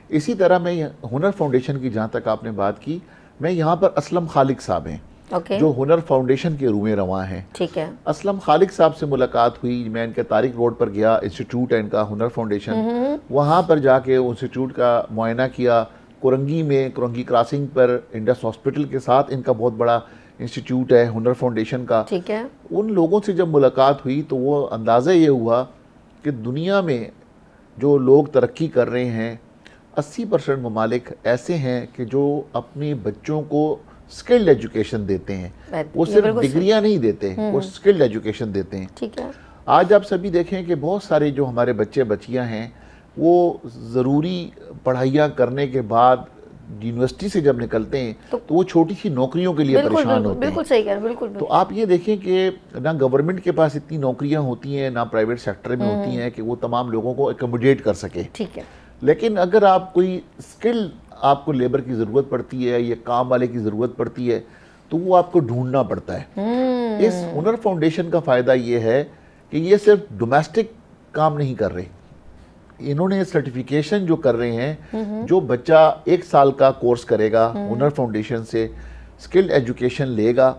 B: اسی طرح میں ہنر فاؤنڈیشن کی جہاں تک آپ نے بات کی, میں یہاں پر اسلم خالق صاحب ہیں,
A: اوکے،
B: جو ہنر فاؤنڈیشن کے روئیں رواں ہیں.
A: ٹھیک ہے.
B: اسلم خالق صاحب سے ملاقات ہوئی, میں ان کے طارق روڈ پر گیا, انسٹیٹیوٹ ہے ان کا ہنر فاؤنڈیشن, وہاں پر جا کے انسٹیٹیوٹ کا معائنہ کیا. کرنگی میں, کرنگی کراسنگ پر انڈس ہاسپٹل کے ساتھ ان کا بہت بڑا انسٹیٹیوٹ ہے ہنر فاؤنڈیشن کا.
A: ٹھیک ہے.
B: ان لوگوں سے جب ملاقات ہوئی تو وہ اندازہ یہ ہوا کہ دنیا میں جو لوگ ترقی کر رہے ہیں 80% ممالک ایسے ہیں کہ جو اپنی بچوں کو سکلڈ ایجوکیشن دیتے ہیں. وہ صرف ڈگریاں نہیں دیتے, وہ سکلڈ ایجوکیشن دیتے ہیں.
A: ٹھیک ہے.
B: آج آپ سبھی دیکھیں کہ بہت سارے جو ہمارے بچے بچیاں ہیں وہ ضروری پڑھائیاں کرنے کے بعد یونیورسٹی سے جب نکلتے ہیں تو وہ چھوٹی سی نوکریوں کے لیے پریشان ہوتے ہیں.
A: بالکل صحیح کہہ رہے ہیں, بالکل.
B: تو آپ یہ دیکھیں کہ نہ گورنمنٹ کے پاس اتنی نوکریاں ہوتی ہیں, نہ پرائیویٹ سیکٹر میں ہوتی ہیں کہ وہ تمام لوگوں کو اکوموڈیٹ کر سکے.
A: ٹھیک ہے.
B: لیکن اگر آپ کوئی اسکل, آپ کو لیبر کی ضرورت پڑتی ہے یا کام والے کی ضرورت پڑتی ہے تو وہ آپ کو ڈھونڈنا پڑتا ہے. اس ہنر فاؤنڈیشن کا فائدہ یہ ہے کہ یہ صرف ڈومیسٹک کام نہیں کر رہے, انہوں نے سرٹیفیکیشن جو کر رہے ہیں, جو بچہ 1 سال کا کورس کرے گا ہنر فاؤنڈیشن سے, اسکل ایجوکیشن لے گا,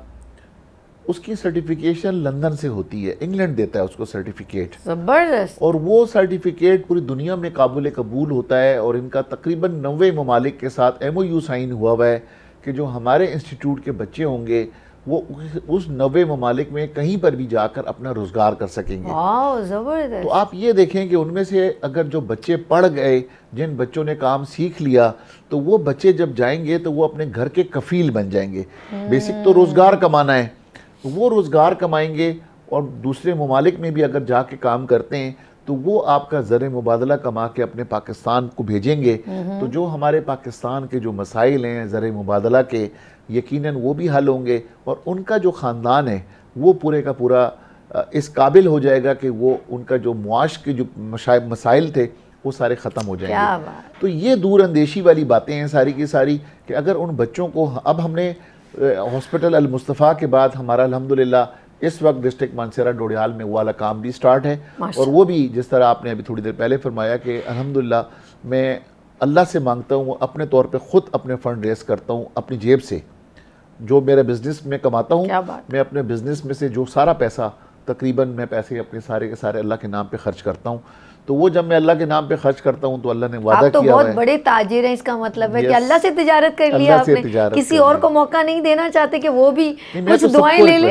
B: اس کی سرٹیفیکیشن لندن سے ہوتی ہے, انگلینڈ دیتا ہے اس کو سرٹیفکیٹ.
A: زبردست.
B: اور وہ سرٹیفکیٹ پوری دنیا میں قابل قبول ہوتا ہے, اور ان کا تقریباً 90 ممالک کے ساتھ MOU سائن ہوا ہے کہ جو ہمارے انسٹیٹیوٹ کے بچے ہوں گے وہ اس 90 ممالک میں کہیں پر بھی جا کر اپنا روزگار کر سکیں گے.
A: زبردست.
B: تو آپ یہ دیکھیں کہ ان میں سے اگر جو بچے پڑھ گئے, جن بچوں نے کام سیکھ لیا, تو وہ بچے جب جائیں گے تو وہ اپنے گھر کے کفیل بن جائیں گے. بیسک تو روزگار کمانا ہے, وہ روزگار کمائیں گے, اور دوسرے ممالک میں بھی اگر جا کے کام کرتے ہیں تو وہ آپ کا زر مبادلہ کما کے اپنے پاکستان کو بھیجیں گے. تو جو ہمارے پاکستان کے جو مسائل ہیں زر مبادلہ کے, یقیناً وہ بھی حل ہوں گے, اور ان کا جو خاندان ہے وہ پورے کا پورا اس قابل ہو جائے گا کہ وہ ان کا جو معاش کے جو مسائل تھے وہ سارے ختم ہو جائیں گے. تو یہ دور اندیشی والی باتیں ہیں ساری کی ساری, کہ اگر ان بچوں کو, اب ہم نے ہاسپٹل المصطفیٰ کے بعد ہمارا الحمدللہ اس وقت ڈسٹرکٹ مانسہرہ ڈوڈیال میں وہ والا کام بھی سٹارٹ ہے, اور وہ بھی جس طرح آپ نے ابھی تھوڑی دیر پہلے فرمایا کہ الحمدللہ میں اللہ سے مانگتا ہوں, اپنے طور پہ خود اپنے فنڈ ریز کرتا ہوں اپنی جیب سے, جو میرے بزنس میں کماتا ہوں میں اپنے بزنس میں سے جو سارا پیسہ, تقریباً میں پیسے اپنے سارے کے سارے اللہ کے نام پہ خرچ کرتا ہوں. تو وہ جب میں اللہ کے نام پہ خرچ کرتا ہوں تو اللہ نے وعدہ کیا ہے.
A: آپ تو بہت بڑے تاجر ہیں, اس کا مطلب ہے کہ اللہ سے تجارت کر لیا آپ نے, کسی اور کو موقع نہیں دینا چاہتے کہ وہ بھی کچھ دعائیں لے لے,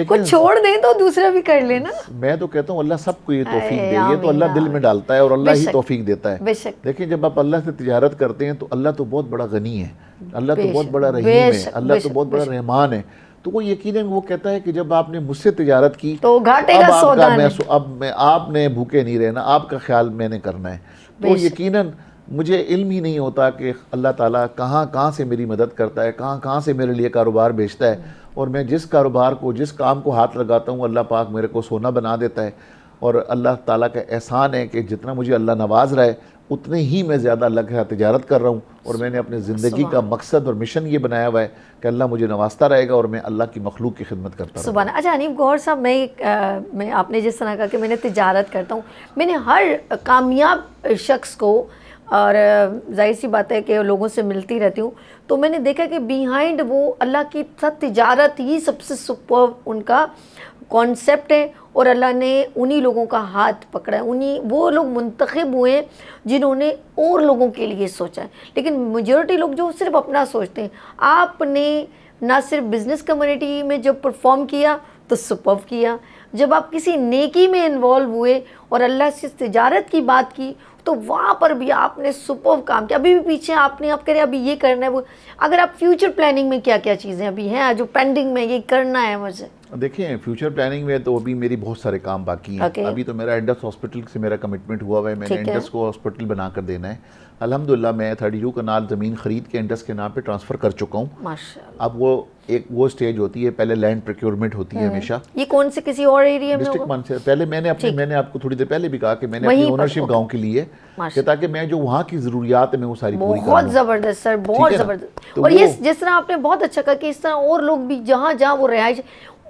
A: کچھ چھوڑ دیں تو دوسرا بھی کر لے نا.
B: میں تو کہتا ہوں اللہ سب کو یہ توفیق دے, یہ تو اللہ دل میں ڈالتا ہے اور اللہ ہی توفیق دیتا ہے. دیکھیں جب آپ اللہ سے تجارت کرتے ہیں تو اللہ تو بہت بڑا غنی ہے, اللہ تو بہت بڑا رحیم ہے, اللہ تو بہت بڑا رحمان ہے. تو وہ یقیناً وہ کہتا ہے کہ جب آپ نے مجھ سے تجارت کی
A: تو گھاٹے کا سودا نہیں,
B: اب آپ نے بھوکے نہیں رہنا, آپ کا خیال میں نے کرنا ہے. تو یقیناً مجھے علم ہی نہیں ہوتا کہ اللہ تعالیٰ کہاں سے میری مدد کرتا ہے, کہاں سے میرے لیے کاروبار بھیجتا ہے, اور میں جس کاروبار کو, جس کام کو ہاتھ لگاتا ہوں اللہ پاک میرے کو سونا بنا دیتا ہے. اور اللہ تعالیٰ کا احسان ہے کہ جتنا مجھے اللہ نواز رہا ہے اتنے ہی میں زیادہ اللہ کے ساتھ تجارت کر رہا ہوں, اور میں نے اپنے زندگی کا مقصد اور مشن یہ بنایا ہوا ہے کہ اللہ مجھے نوازتا رہے گا اور میں اللہ کی مخلوق کی خدمت کرتا رہوں.
A: سبحان. اچھا حنیف گوہر صاحب, میں آپ نے جس طرح کہا کہ میں نے تجارت کرتا ہوں, میں نے ہر کامیاب شخص کو, اور ظاہر سی بات ہے کہ لوگوں سے ملتی رہتی ہوں, تو میں نے دیکھا کہ بیہائنڈ وہ اللہ کی ساتھ تجارت ہی سب سے سپر ان کا کانسیپٹ ہے, اور اللہ نے انہی لوگوں کا ہاتھ پکڑا ہے, وہ لوگ منتخب ہوئے ہیں جنہوں نے اور لوگوں کے لیے سوچا ہے. لیکن میجورٹی لوگ جو صرف اپنا سوچتے ہیں. آپ نے نہ صرف بزنس کمیونٹی میں جب پرفارم کیا تو سپر کیا, جب آپ کسی نیکی میں انوالو ہوئے اور اللہ سے تجارت کی بات کی تو وہاں پر بھی آپ نے سپر کام کیا. ابھی بھی پیچھے آپ کہہ رہے ابھی یہ کرنا ہے وہ, اگر آپ فیوچر پلاننگ میں کیا کیا چیزیں ابھی ہیں جو پینڈنگ میں یہ کرنا ہے مجھے؟
B: دیکھیں فیوچر پلاننگ میں تو ابھی میری بہت سارے کام باقی ہیں. ابھی تو میرا انڈس ہاسپٹل سے میرا کمٹمنٹ ہوا ہوا ہے, میں نے انڈس کو ہاسپٹل بنا کر دینا ہے. الحمدللہ میں 32 کنال زمین خرید کے انڈس کے نام پہ ٹرانسفر کر چکا ہوں.
A: ماشاءاللہ.
B: اب وہ سٹیج ہوتی ہے, پہلے لینڈ پروکیورمنٹ ہوتی ہے ہمیشہ.
A: یہ کون سے کسی اور ایریا میں
B: ڈسٹرکٹ مانسہرہ, پہلے میں نے آپ کو تھوڑی دیر پہلے بھی کہا کہ میں نے اپنی اونرشپ گاؤں کے لیے, کہ تاکہ میں جو وہاں کی ضروریات ہے میں وہ ساری پوری کروں.
A: بہت زبردست سر, بہت زبردست. اور یہ جس طرح آپ نے بہت اچھا کہا کہ اس طرح اور لوگ بھی جہاں وہ رہائش,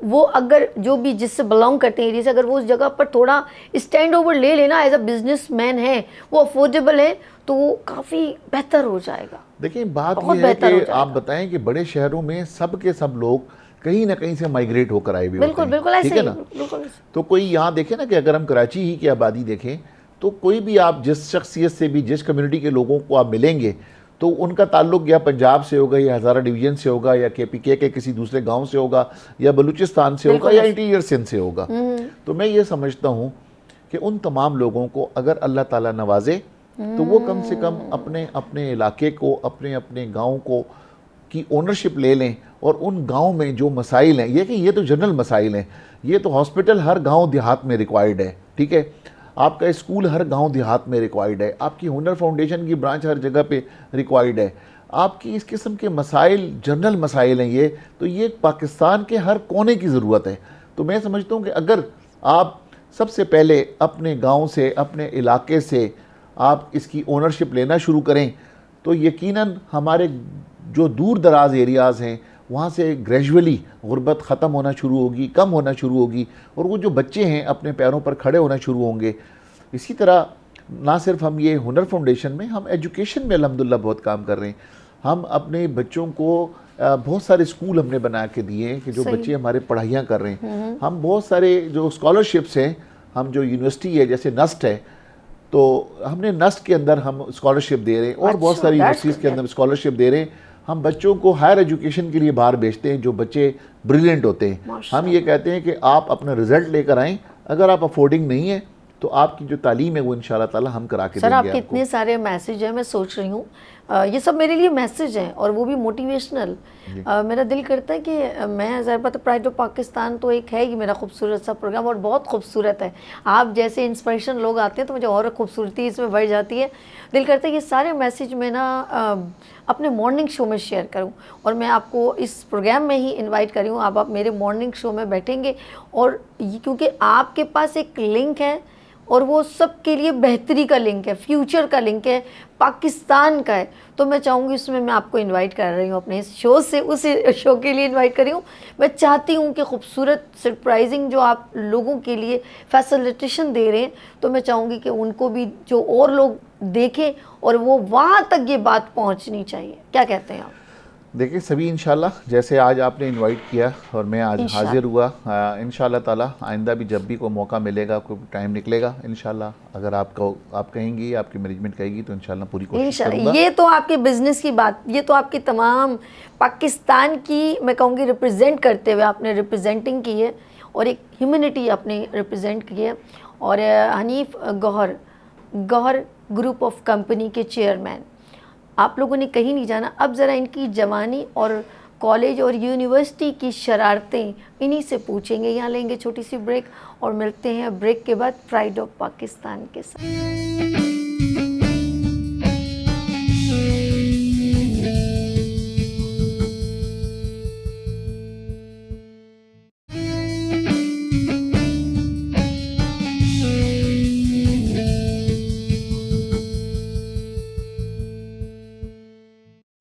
A: وہ اگر جو بھی جس سے بلانگ کرتے ہیں ایریا سے, اگر وہ اس جگہ پر تھوڑا اسٹینڈ اوور لے لینا ایز اے بزنس مین ہے, وہ افورڈیبل ہے, تو وہ کافی بہتر ہو جائے گا.
B: دیکھیں بات یہ ہے کہ آپ بتائیں کہ بڑے شہروں میں سب کے سب لوگ کہیں نہ کہیں سے مائگریٹ ہو کر آئے ہوئے
A: بالکل
B: ہوتے ہیں،
A: بالکل ایسے
B: ٹھیک ہے
A: ہی،
B: نا.
A: بالکل.
B: تو کوئی یہاں دیکھیں نا کہ اگر ہم کراچی ہی کی آبادی دیکھیں تو کوئی بھی آپ جس شخصیت سے بھی جس کمیونٹی کے لوگوں کو آپ ملیں گے تو ان کا تعلق یا پنجاب سے ہوگا یا ہزارہ ڈویژن سے ہوگا یا KPK کے کسی دوسرے گاؤں سے ہوگا یا بلوچستان سے ہوگا یا انٹیریئر سندھ سے ہوگا. تو میں یہ سمجھتا ہوں کہ ان تمام لوگوں کو اگر اللہ تعالیٰ نوازے تو وہ کم سے کم اپنے اپنے علاقے کو اپنے اپنے گاؤں کو کی اونرشپ لے لیں اور ان گاؤں میں جو مسائل ہیں یہ تو جنرل مسائل ہیں, یہ تو ہاسپٹل ہر گاؤں دیہات میں ریکوائرڈ ہے, ٹھیک ہے, آپ کا اسکول ہر گاؤں دیہات میں ریکوائرڈ ہے, آپ کی ہنر فاؤنڈیشن کی برانچ ہر جگہ پہ ریکوائرڈ ہے, آپ کی اس قسم کے مسائل جنرل مسائل ہیں یہ پاکستان کے ہر کونے کی ضرورت ہے. تو میں سمجھتا ہوں کہ اگر آپ سب سے پہلے اپنے گاؤں سے اپنے علاقے سے آپ اس کی اونرشپ لینا شروع کریں تو یقیناً ہمارے جو دور دراز ایریاز ہیں وہاں سے گریجولی غربت ختم ہونا شروع ہوگی, کم ہونا شروع ہوگی, اور وہ جو بچے ہیں اپنے پیروں پر کھڑے ہونا شروع ہوں گے. اسی طرح نہ صرف ہم یہ ہنر فاؤنڈیشن میں, ہم ایجوکیشن میں الحمدللہ بہت کام کر رہے ہیں. ہم اپنے بچوں کو بہت سارے اسکول ہم نے بنا کے دیے ہیں کہ جو بچے ہمارے پڑھائیاں کر رہے ہیں. ہم بہت سارے جو اسکالرشپس ہیں, ہم جو یونیورسٹی ہے جیسے نسٹ ہے تو ہم نے نسٹ کے اندر ہم اسکالرشپ دے رہے ہیں, اور بہت ساری یونیورسٹیز کے اندر اسکالرشپ دے رہے ہیں. ہم بچوں کو ہائر ایجوکیشن کے لیے باہر بھیجتے ہیں جو بچے بریلینٹ ہوتے ہیں. ہم یہ کہتے ہیں کہ آپ اپنا رزلٹ لے کر آئیں, اگر آپ افورڈنگ نہیں ہے تو آپ کی جو تعلیم ہے وہ انشاءاللہ تعالی ہم کرا کے دیں گے.
A: سر آپ کے اتنے سارے میسیج ہیں, میں سوچ رہی ہوں یہ سب میرے لیے میسیج ہیں اور وہ بھی موٹیویشنل. میرا دل کرتا ہے کہ میں ظاہر بات پرائڈ آف پاکستان تو ایک ہے ہی میرا خوبصورت سا پروگرام اور بہت خوبصورت ہے. آپ جیسے انسپریشن لوگ آتے ہیں تو مجھے اور خوبصورتی اس میں بڑھ جاتی ہے. دل کرتا ہے یہ سارے میسیج میں نا اپنے مارننگ شو میں شیئر کروں, اور میں آپ کو اس پروگرام میں ہی انوائٹ کری ہوں. آپ میرے مارننگ شو میں بیٹھیں گے اور کیونکہ آپ کے پاس ایک لنک ہے اور وہ سب کے لیے بہتری کا لنک ہے, فیوچر کا لنک ہے, پاکستان کا ہے, تو میں چاہوں گی اس میں آپ کو انوائٹ کر رہی ہوں اپنے اس شو سے, اس شو کے لیے انوائٹ کر رہی ہوں. میں چاہتی ہوں کہ خوبصورت سرپرائزنگ جو آپ لوگوں کے لیے فیسلیٹیشن دے رہے ہیں, تو میں چاہوں گی کہ ان کو بھی جو اور لوگ دیکھیں اور وہ وہاں تک یہ بات پہنچنی چاہیے. کیا کہتے ہیں آپ؟
B: دیکھیں سبھی انشاءاللہ جیسے آج آپ نے انوائٹ کیا اور میں آج حاضر ہوا, انشاءاللہ تعالی آئندہ بھی جب بھی کوئی موقع ملے گا, کوئی ٹائم نکلے گا, انشاءاللہ اگر آپ کہیں گی, آپ کی مینجمنٹ کہے گی تو انشاءاللہ پوری کوشش کروں گا.
A: یہ تو آپ کے بزنس کی بات, یہ تو آپ کی تمام پاکستان کی میں کہوں گی ریپرزینٹ کرتے ہوئے آپ نے ریپرزینٹنگ کی ہے اور ایک ہیومینٹی آپ نے ریپرزینٹ کی ہے. اور حنیف گوہر گروپ آف کمپنی کے چیئرمین, آپ لوگوں نے کہیں نہیں جانا. اب ذرا ان کی جوانی اور کالج اور یونیورسٹی کی شرارتیں انہی سے پوچھیں گے. یہاں لیں گے چھوٹی سی بریک اور ملتے ہیں بریک کے بعد پرائڈ آف پاکستان کے ساتھ.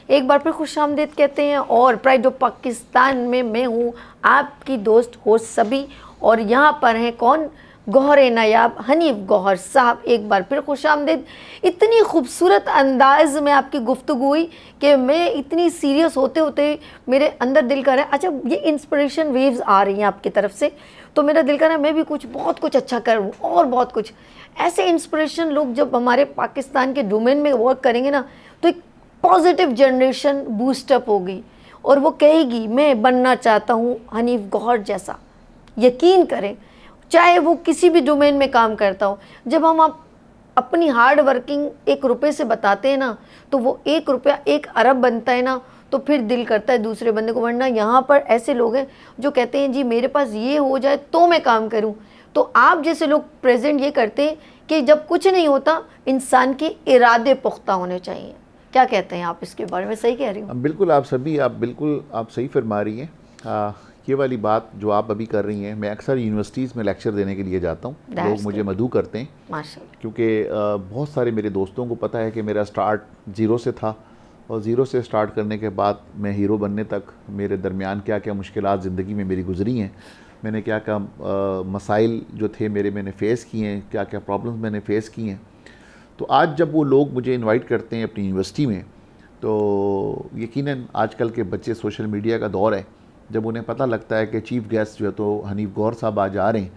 A: ایک بار پھر خوش آمدید کہتے ہیں, اور پرائڈ آف پاکستان میں ہوں آپ کی دوست ہوسٹ سبھی, اور یہاں پر ہیں کون, گوہر نایاب حنیف گوہر صاحب. ایک بار پھر خوش آمدید. اتنی خوبصورت انداز میں آپ کی گفتگو ہوئی کہ میں اتنی سیریس ہوتے میرے اندر دل کر رہا ہے, اچھا یہ انسپریشن ویوز آ رہی ہیں آپ کی طرف سے, تو میرا دل کر رہا ہے میں بھی بہت کچھ اچھا کروں اور بہت کچھ. ایسے انسپریشن لوگ جب ہمارے پاکستان کے ڈومین میں ورک کریں گے نا تو ایک پازیٹیو جنریشن بوسٹ اپ ہوگی اور وہ کہے گی میں بننا چاہتا ہوں حنیف گوہر جیسا. یقین کریں چاہے وہ کسی بھی ڈومین میں کام کرتا ہو, جب ہم اپنی ہارڈ ورکنگ 1 روپے سے بتاتے ہیں نا تو وہ 1 روپیہ 1 ارب بنتا ہے نا, تو پھر دل کرتا ہے دوسرے بندے کو. ورنہ یہاں پر ایسے لوگ ہیں جو کہتے ہیں جی میرے پاس یہ ہو جائے تو میں کام کروں. تو آپ جیسے لوگ پریزنٹ یہ کرتے ہیں کہ جب کچھ نہیں ہوتا انسان کے ارادے پختہ ہونے چاہیے. کیا کہتے ہیں آپ اس کے بارے میں؟ صحیح کہہ رہی ہوں؟
B: بالکل آپ صحیح فرما رہی ہیں. یہ والی بات جو آپ ابھی کر رہی ہیں, میں اکثر یونیورسٹیز میں لیکچر دینے کے لیے جاتا ہوں, لوگ مجھے مدعو کرتے ہیں
A: ماشاءاللہ,
B: کیونکہ بہت سارے میرے دوستوں کو پتہ ہے کہ میرا سٹارٹ 0 سے تھا, اور 0 سے سٹارٹ کرنے کے بعد میں ہیرو بننے تک میرے درمیان کیا کیا مشکلات زندگی میں میری گزری ہیں, میں نے کیا کیا مسائل جو تھے میں نے فیس کیے ہیں, کیا کیا پرابلمز میں نے فیس کی ہیں. تو آج جب وہ لوگ مجھے انوائٹ کرتے ہیں اپنی یونیورسٹی میں, تو یقیناً آج کل کے بچے سوشل میڈیا کا دور ہے, جب انہیں پتہ لگتا ہے کہ چیف گیسٹ جو ہے تو حنیف گوہر صاحب آج آ رہے ہیں،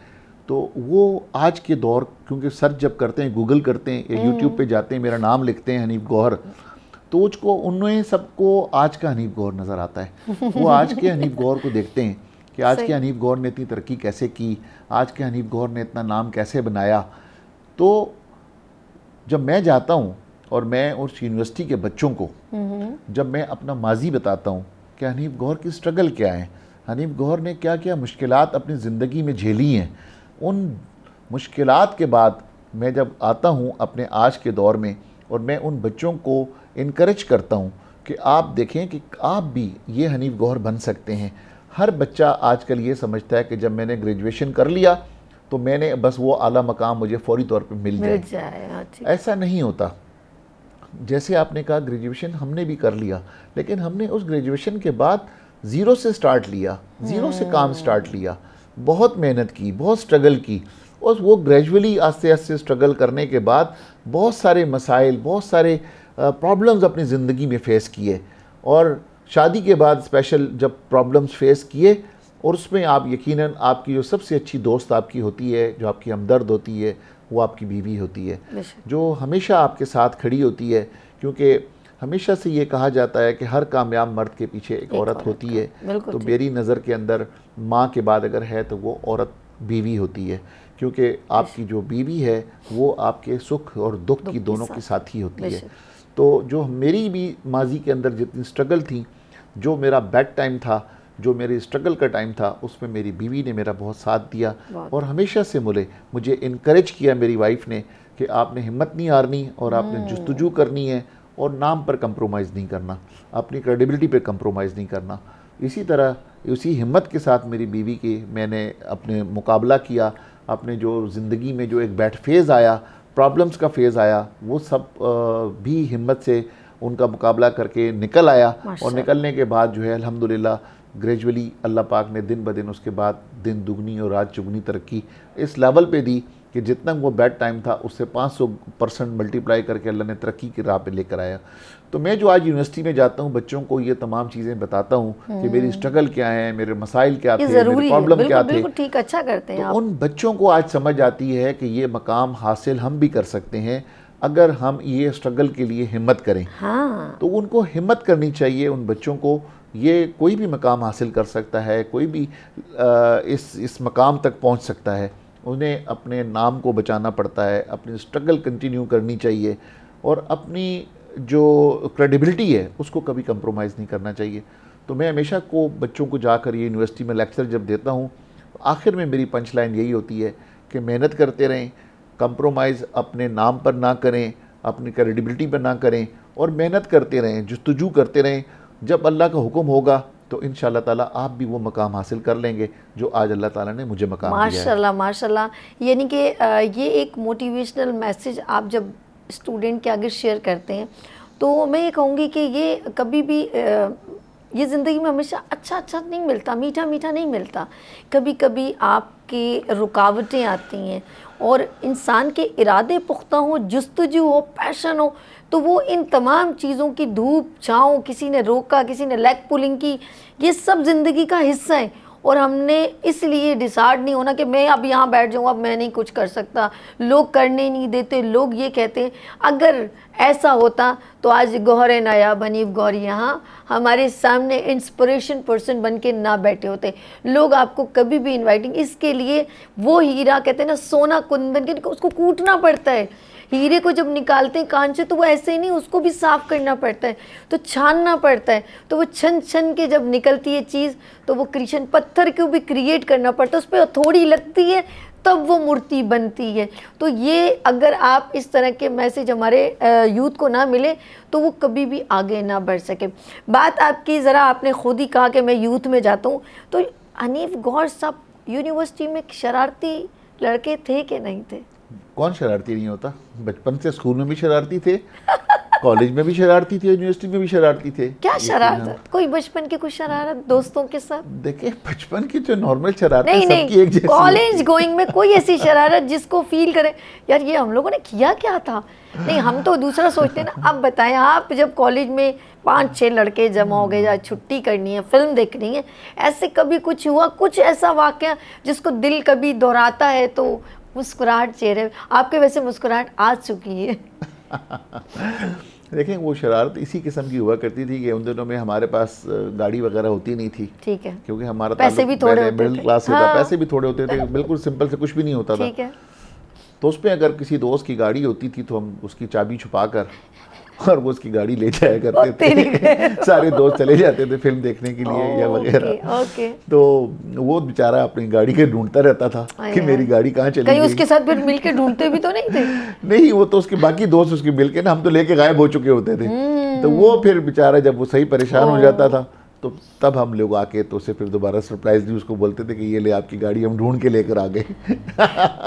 B: تو وہ آج کے دور، کیونکہ سرچ جب کرتے ہیں، گوگل کرتے ہیں یا یوٹیوب پہ جاتے ہیں، میرا نام لکھتے ہیں حنیف گوہر، تو اس کو انہیں سب کو آج کا حنیف گوہر نظر آتا ہے. وہ آج کے حنیف گوہر کو دیکھتے ہیں کہ آج کے حنیف گوہر نے اتنی ترقی کیسے کی، آج کے حنیف گوہر نے اتنا نام کیسے بنایا. تو جب میں جاتا ہوں اور میں اس یونیورسٹی کے بچوں کو جب میں اپنا ماضی بتاتا ہوں کہ حنیف گوہر کی سٹرگل کیا ہے، حنیف گوہر نے کیا کیا مشکلات اپنی زندگی میں جھیلی ہیں، ان مشکلات کے بعد میں جب آتا ہوں اپنے آج کے دور میں اور میں ان بچوں کو انکریج کرتا ہوں کہ آپ دیکھیں کہ آپ بھی یہ حنیف گوہر بن سکتے ہیں. ہر بچہ آج کل یہ سمجھتا ہے کہ جب میں نے گریجویشن کر لیا تو میں نے بس وہ اعلیٰ مقام مجھے فوری طور پہ مل جائے. ایسا نہیں ہوتا. جیسے آپ نے کہا گریجویشن ہم نے بھی کر لیا، لیکن ہم نے اس گریجویشن کے بعد زیرو سے سٹارٹ لیا، زیرو سے کام سٹارٹ لیا، بہت محنت کی، بہت سٹرگل کی، اور وہ گریجولی آہستہ آہستہ سٹرگل کرنے کے بعد بہت سارے مسائل، بہت سارے پرابلمز اپنی زندگی میں فیس کیے، اور شادی کے بعد اسپیشل جب پرابلمز فیس کیے، اور اس میں آپ یقیناً آپ کی جو سب سے اچھی دوست آپ کی ہوتی ہے، جو آپ کی ہمدرد ہوتی ہے، وہ آپ کی بیوی ہوتی ہے، جو ہمیشہ آپ کے ساتھ کھڑی ہوتی ہے. کیونکہ ہمیشہ سے یہ کہا جاتا ہے کہ ہر کامیاب مرد کے پیچھے ایک عورت ہوتی ہے. تو میری نظر کے اندر ماں کے بعد اگر ہے تو وہ عورت بیوی ہوتی ہے، کیونکہ آپ کی جو بیوی ہے وہ آپ کے سکھ اور دکھ کی دونوں کی ساتھی ہوتی ہے. تو جو میری بھی ماضی کے اندر جتنی سٹرگل تھی، جو میرا بیڈ ٹائم تھا، جو میری سٹرگل کا ٹائم تھا، اس میں میری بیوی نے میرا بہت ساتھ دیا، اور ہمیشہ سے مجھے انکریج کیا میری وائف نے کہ آپ نے ہمت نہیں ہارنی، اور آپ نے جستجو کرنی ہے، اور نام پر کمپرومائز نہیں کرنا، اپنی کریڈیبلٹی پہ کمپرومائز نہیں کرنا. اسی طرح اسی ہمت کے ساتھ میری بیوی کی میں نے اپنے مقابلہ کیا. اپنے جو زندگی میں جو ایک بیڈ فیز آیا، پرابلمز کا فیز آیا، وہ سب بھی ہمت سے ان کا مقابلہ کر کے نکل آیا. اور نکلنے کے بعد جو ہے الحمدللہ گریجولی اللہ پاک نے دن بدن اس کے بعد دن دگنی اور رات چگنی ترقی اس لیول پہ دی کہ جتنا وہ بیڈ ٹائم تھا اس سے 500% ملٹیپلائی کر کے اللہ نے ترقی کی راہ پہ لے کر آیا. تو میں جو آج یونیورسٹی میں جاتا ہوں بچوں کو یہ تمام چیزیں بتاتا ہوں کہ میری سٹرگل کیا ہے، میرے مسائل کیا تھے، میرے پرابلم کیا تھے.
A: ٹھیک، اچھا کرتے ہیں.
B: تو ان بچوں کو آج سمجھ آتی ہے کہ یہ مقام حاصل ہم بھی کر سکتے ہیں اگر ہم یہ سٹرگل کے لیے ہمت کریں. تو ان کو ہمت کرنی چاہیے ان بچوں کو. یہ کوئی بھی مقام حاصل کر سکتا ہے، کوئی بھی اس مقام تک پہنچ سکتا ہے. انہیں اپنے نام کو بچانا پڑتا ہے، اپنی سٹرگل کنٹینیو کرنی چاہیے، اور اپنی جو کریڈیبلٹی ہے اس کو کبھی کمپرومائز نہیں کرنا چاہیے. تو میں ہمیشہ کو بچوں کو جا کر یہ یونیورسٹی میں لیکچر جب دیتا ہوں، آخر میں میری پنچ لائن یہی ہوتی ہے کہ محنت کرتے رہیں، کمپرومائز اپنے نام پر نہ کریں، اپنی کریڈیبلٹی پر نہ کریں، اور محنت کرتے رہیں، جستجو کرتے رہیں. جب اللہ کا حکم ہوگا تو انشاءاللہ تعالیٰ آپ بھی وہ مقام حاصل کر لیں گے جو آج اللہ تعالیٰ نے مجھے مقام دیا ہے.
A: ماشاءاللہ ماشاءاللہ. یعنی کہ یہ ایک موٹیویشنل میسیج آپ جب اسٹوڈنٹ کے آگے شیئر کرتے ہیں تو میں یہ کہوں گی کہ یہ کبھی بھی یہ زندگی میں ہمیشہ اچھا نہیں ملتا، میٹھا نہیں ملتا. کبھی کبھی آپ کی رکاوٹیں آتی ہیں، اور انسان کے ارادے پختہ ہوں، جستجو ہو، پیشن ہو، تو وہ ان تمام چیزوں کی دھوپ چھاؤں، کسی نے روکا، کسی نے لیگ پولنگ کی، یہ سب زندگی کا حصہ ہے. اور ہم نے اس لیے ڈیسائیڈ نہیں ہونا کہ میں اب یہاں بیٹھ جاؤں، اب میں نہیں کچھ کر سکتا، لوگ کرنے نہیں دیتے، لوگ یہ کہتے ہیں. اگر ایسا ہوتا تو آج گوہر نایاب حنیف گوہر یہاں ہمارے سامنے انسپریشن پرسن بن کے نہ بیٹھے ہوتے. لوگ آپ کو کبھی بھی انوائٹنگ، اس کے لیے وہ ہیرا کہتے ہیں نا، سونا کندن کے اس کو کوٹنا پڑتا ہے. ہیرے کو جب نکالتے ہیں کان سے تو وہ ایسے ہی نہیں، اس کو بھی صاف کرنا پڑتا ہے، تو چھاننا پڑتا ہے. تو وہ چھن کے جب نکلتی ہے چیز تو وہ کریشن، پتھر کو بھی کریٹ کرنا پڑتا ہے، اس پہ تھوڑی لگتی ہے تب وہ مورتی بنتی ہے. تو یہ اگر آپ اس طرح کے میسیج ہمارے یوتھ کو نہ ملے تو وہ کبھی بھی آگے نہ بڑھ سکے. بات آپ کی ذرا آپ نے خود ہی کہا کہ میں یوتھ میں جاتا ہوں، تو حنیف گوہر صاحب یونیورسٹی میں شرارتی لڑکے تھے کہ نہیں تھے؟
B: کون شرارتی نہیں ہوتا؟ بچپن سے اسکول میں بھی شرارتی تھے، کالج میں بھی شرارتی تھے, یونیورسٹی میں بھی شرارتی تھے.
A: کیا شرارت؟ کوئی بچپن کی کوئی شرارت دوستوں کے ساتھ؟
B: دیکھیں بچپن کی جو نارمل شرارتیں
A: نہیں
B: سب کی ایک جیسی
A: کالج گوئنگ میں کوئی ایسی شرارت جس کو فیل کرے یار یہ ہم لوگوں نے کیا کیا تھا. نہیں ہم تو دوسرا سوچتے ہیں نا. اب بتائیں آپ جب کالج میں 5-6 لڑکے جمع ہو گئے, یا چھٹی کرنی ہے, فلم دیکھنی ہے, ایسے کبھی کچھ ہوا, کچھ ایسا واقعہ جس کو دل کبھی دہراتا ہے تو مسکراہٹ چہرے؟ آپ کے ویسے مسکراہٹ آ چکی ہے.
B: دیکھیں وہ شرارت اسی قسم کی ہوا کرتی تھی کہ ان دنوں میں ہمارے پاس گاڑی وغیرہ ہوتی نہیں تھی.
A: ٹھیک ہے.
B: کیونکہ ہمارا
A: پیسے بھی تھوڑے ہوتے
B: مڈل کلاس سے تھا, پیسے بھی تھوڑے ہوتے تھے, بالکل سمپل سے کچھ بھی نہیں ہوتا تھا.
A: ٹھیک ہے.
B: تو اس پہ اگر کسی دوست کی گاڑی ہوتی تھی تو ہم اس کی چابی چھپا کر اور وہ اس کی گاڑی لے جایا کرتے تھے. سارے دوست چلے جاتے تھے فلم دیکھنے کے لیے یا وغیرہ. تو وہ بیچارہ اپنی گاڑی کے ڈھونڈتا رہتا تھا کہ میری گاڑی کہاں چلی گئی.
A: کہیں اس کے ساتھ پھر مل کے ڈھونڈتے بھی تو نہیں تھے؟
B: نہیں, وہ تو اس کے باقی دوست اس کے مل کے نا, ہم تو لے کے غائب ہو چکے ہوتے تھے. تو وہ پھر بیچارہ جب وہ صحیح پریشان ہو جاتا تھا تو تب ہم لوگ آ کے تو اسے پھر دوبارہ سرپرائزلی اس کو بولتے تھے کہ یہ لے آپ کی گاڑی, ہم ڈھونڈ کے لے کر آ گئے.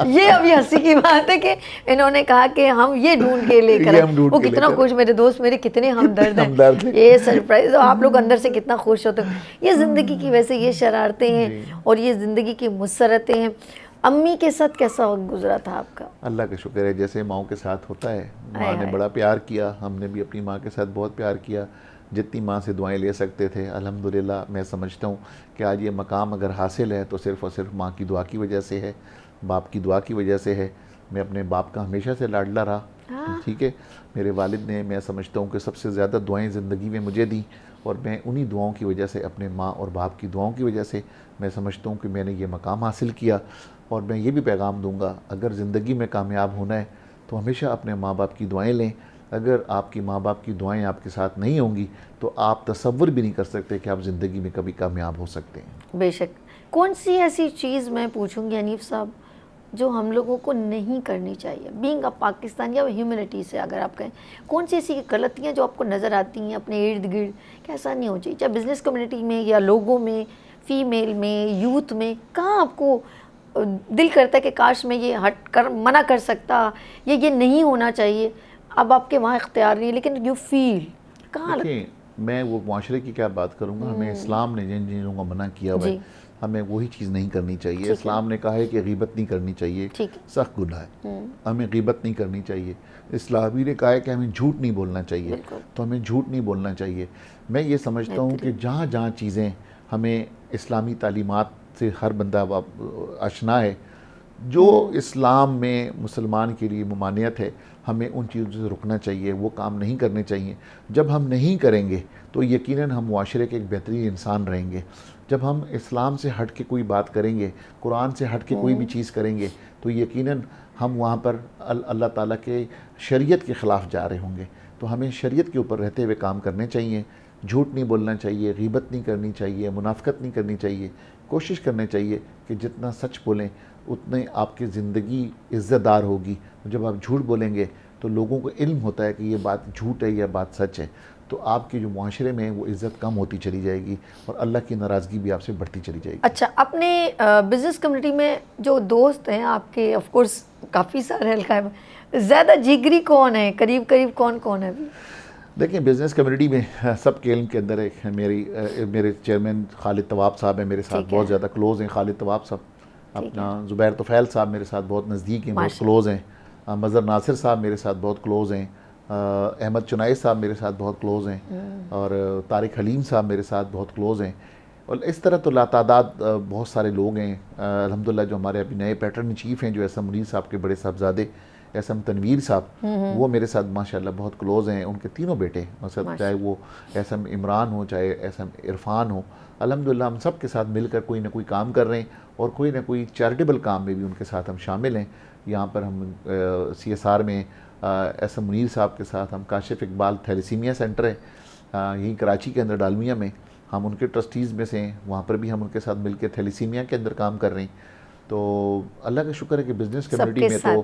A: یہ ابھی ہنسی کی بات ہے کہ انہوں نے کہا کہ ہم یہ ڈھونڈ کے لے کر آئے. وہ کتنا خوش, میرے دوست میرے کتنے ہمدرد ہیں, یہ سرپرائز. آپ لوگ اندر سے کتنا خوش ہوتے ہیں. یہ زندگی کی ویسے یہ شرارتیں ہیں اور یہ زندگی کی مسرتیں ہیں. امی کے ساتھ کیسا وقت گزرا تھا آپ کا؟
B: اللہ کا شکر ہے, جیسے ماؤں کے ساتھ ہوتا ہے. ماں نے بڑا پیار کیا, ہم نے بھی اپنی ماں کے ساتھ بہت پیار کیا. جتنی ماں سے دعائیں لے سکتے تھے الحمدللہ. میں سمجھتا ہوں کہ آج یہ مقام اگر حاصل ہے تو صرف اور صرف ماں کی دعا کی وجہ سے ہے, باپ کی دعا کی وجہ سے ہے. میں اپنے باپ کا ہمیشہ سے لاڈلا رہا. ٹھیک ہے, میرے والد نے, میں سمجھتا ہوں کہ سب سے زیادہ دعائیں زندگی میں مجھے دیں, اور میں انہی دعاؤں کی وجہ سے, اپنے ماں اور باپ کی دعاؤں کی وجہ سے میں سمجھتا ہوں کہ میں نے یہ مقام حاصل کیا. اور میں یہ بھی پیغام دوں گا, اگر زندگی میں کامیاب ہونا ہے تو ہمیشہ اپنے ماں باپ کی دعائیں لیں. اگر آپ کی ماں باپ کی دعائیں آپ کے ساتھ نہیں ہوں گی تو آپ تصور بھی نہیں کر سکتے کہ آپ زندگی میں کبھی کامیاب ہو سکتے ہیں.
A: بے شک. کون سی ایسی چیز میں پوچھوں گی حنیف صاحب جو ہم لوگوں کو نہیں کرنی چاہیے بینگ اے پاکستان, یا ہیومینٹی سے اگر آپ کہیں, کون سی ایسی غلطیاں جو آپ کو نظر آتی ہیں اپنے ارد گرد کہ ایسا نہیں ہو چاہیے, چاہے بزنس کمیونٹی میں یا لوگوں میں, فیمیل میں, یوتھ میں, کہاں آپ کو دل کرتا ہے کہ کاش میں یہ ہٹ کر منع کر سکتا, یہ نہیں ہونا چاہیے, اب آپ کے وہاں اختیار نہیں ہے لیکن یو فیل کہاں؟
B: دیکھیں میں وہ معاشرے کی کیا بات کروں گا, ہمیں اسلام نے جن چیزوں کو منع کیا ہوا ہے ہمیں وہی چیز نہیں کرنی چاہیے. اسلام نے کہا ہے کہ غیبت نہیں کرنی چاہیے, سخت گناہ ہے, ہمیں غیبت نہیں کرنی چاہیے. اسلامی نے کہا ہے کہ ہمیں جھوٹ نہیں بولنا چاہیے, تو ہمیں جھوٹ نہیں بولنا چاہیے. میں یہ سمجھتا ہوں کہ جہاں جہاں چیزیں ہمیں اسلامی تعلیمات سے ہر بندہ آشنا ہے, جو اسلام میں مسلمان کے لیے ممانعت ہے, ہمیں ان چیزوں سے رکنا چاہیے, وہ کام نہیں کرنے چاہیے. جب ہم نہیں کریں گے تو یقیناً ہم معاشرے کے ایک بہترین انسان رہیں گے. جب ہم اسلام سے ہٹ کے کوئی بات کریں گے, قرآن سے ہٹ کے کوئی بھی چیز کریں گے, تو یقیناً ہم وہاں پر اللہ تعالیٰ کے شریعت کے خلاف جا رہے ہوں گے. تو ہمیں شریعت کے اوپر رہتے ہوئے کام کرنے چاہیے. جھوٹ نہیں بولنا چاہیے, غیبت نہیں کرنی چاہیے, منافقت نہیں کرنی چاہیے. کوشش کرنا چاہیے کہ جتنا سچ بولیں اتنے آپ کی زندگی عزت دار ہوگی. جب آپ جھوٹ بولیں گے تو لوگوں کو علم ہوتا ہے کہ یہ بات جھوٹ ہے یا بات سچ ہے, تو آپ کی جو معاشرے میں وہ عزت کم ہوتی چلی جائے گی اور اللہ کی ناراضگی بھی آپ سے بڑھتی چلی جائے گی.
A: اچھا, اپنے بزنس کمیونٹی میں جو دوست ہیں آپ کے, آف کورس کافی سارے حلقہ میں, زیادہ جگری کون ہے, قریب کون ہے ابھی؟
B: دیکھیں بزنس کمیونٹی میں سب کے علم کے اندر ایک میرے چیئرمین خالد طواب صاحب ہیں, میرے ساتھ بہت زیادہ کلوز ہیں. خالد طواب صاحب, اپنا زبیر طفیل صاحب میرے ساتھ بہت نزدیک ہیں, بہت کلوز ہیں. مظہر ناصر صاحب میرے ساتھ بہت کلوز ہیں. احمد چنائی صاحب میرے ساتھ بہت کلوز ہیں, اور طارق حلیم صاحب میرے ساتھ بہت کلوز ہیں. اور اس طرح تو لاتعداد بہت سارے لوگ ہیں الحمدللہ. جو ہمارے ابھی نئے پیٹرن چیف ہیں, جو ایس ایم منیر صاحب کے بڑے صاحبزادے ایس ایم تنویر صاحب, وہ میرے ساتھ ماشاءاللہ بہت کلوز ہیں. ان کے تینوں بیٹے, مثلا چاہے وہ ایس ایم عمران ہو, چاہے ایس ایم عرفان ہو, الحمدللہ ہم سب کے ساتھ مل کر کوئی نہ کوئی کام کر رہے ہیں, اور کوئی نہ کوئی چیریٹیبل کام میں بھی ان کے ساتھ ہم شامل ہیں. یہاں پر ہم سی ایس آر میں ایس ایم منیر صاحب کے ساتھ ہم کاشف اقبال تھیلیسیمیا سینٹر ہے یہیں کراچی کے اندر ڈالمیا میں, ہم ان کے ٹرسٹیز میں سے ہیں. وہاں پر بھی ہم ان کے ساتھ مل کے تھیلیسیمیا کے اندر کام کر رہے ہیں. تو اللہ کا شکر ہے کہ بزنس کمیونٹی میں تو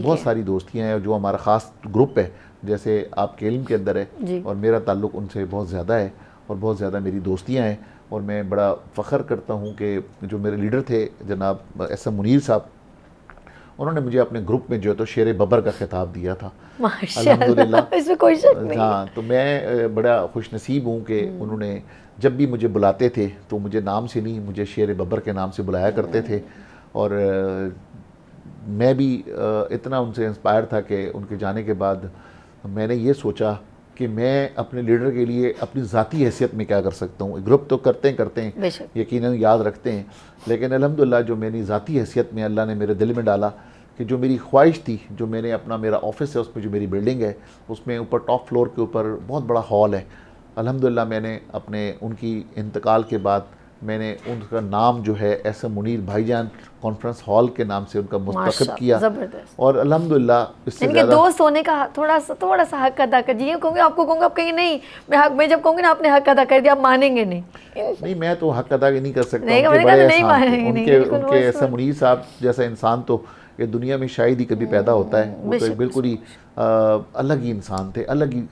B: بہت ساری دوستیاں ہیں, جو ہمارا خاص گروپ ہے, جیسے آپ کے علم کے اندر ہے, اور میرا تعلق ان سے بہت زیادہ ہے, اور بہت زیادہ میری دوستیاں ہیں. اور میں بڑا فخر کرتا ہوں کہ جو میرے لیڈر تھے جناب ایس ایم منیر صاحب, انہوں نے مجھے اپنے گروپ میں جو ہے تو شیر ببر کا خطاب دیا تھا
A: ماشاءاللہ، اس میں کوئی شک نہیں.
B: ہاں تو میں بڑا خوش نصیب ہوں کہ انہوں نے جب بھی مجھے بلاتے تھے تو مجھے نام سے نہیں، مجھے شیر ببر کے نام سے بلایا کرتے تھے. اور میں بھی اتنا ان سے انسپائر تھا کہ ان کے جانے کے بعد میں نے یہ سوچا کہ میں اپنے لیڈر کے لیے اپنی ذاتی حیثیت میں کیا کر سکتا ہوں. گروپ تو کرتے ہیں یقیناً یاد رکھتے ہیں، لیکن الحمدللہ جو میری ذاتی حیثیت میں اللہ نے میرے دل میں ڈالا کہ جو میری خواہش تھی، جو میں نے اپنا میرا آفس ہے اس میں جو میری بلڈنگ ہے اس میں اوپر ٹاپ فلور کے اوپر بہت بڑا ہال ہے. الحمدللہ میں نے اپنے ان کی انتقال کے بعد میں نے ان کا نام جو ہے ایس ایم منیر بھائی جان کانفرنس ہال کے نام سے ان کا منتخب کیا. اور الحمدللہ اس سے زیادہ
A: دوست ہونے کا تھوڑا سا حق ادا کر دیجیے. کہوں گے آپ کو، کہوں گا آپ کہیں نہیں میں جب کہوں گی نا آپ نے حق ادا کر دیا، آپ مانیں گے نہیں.
B: نہیں میں تو حق ادا نہیں کر سکتا. ان کے ایس ایم منیر صاحب جیسا انسان تو یہ دنیا میں شاید ہی کبھی پیدا ہوتا ہے. وہ تو بالکل ہی الگ ہی انسان تھے، الگ ہی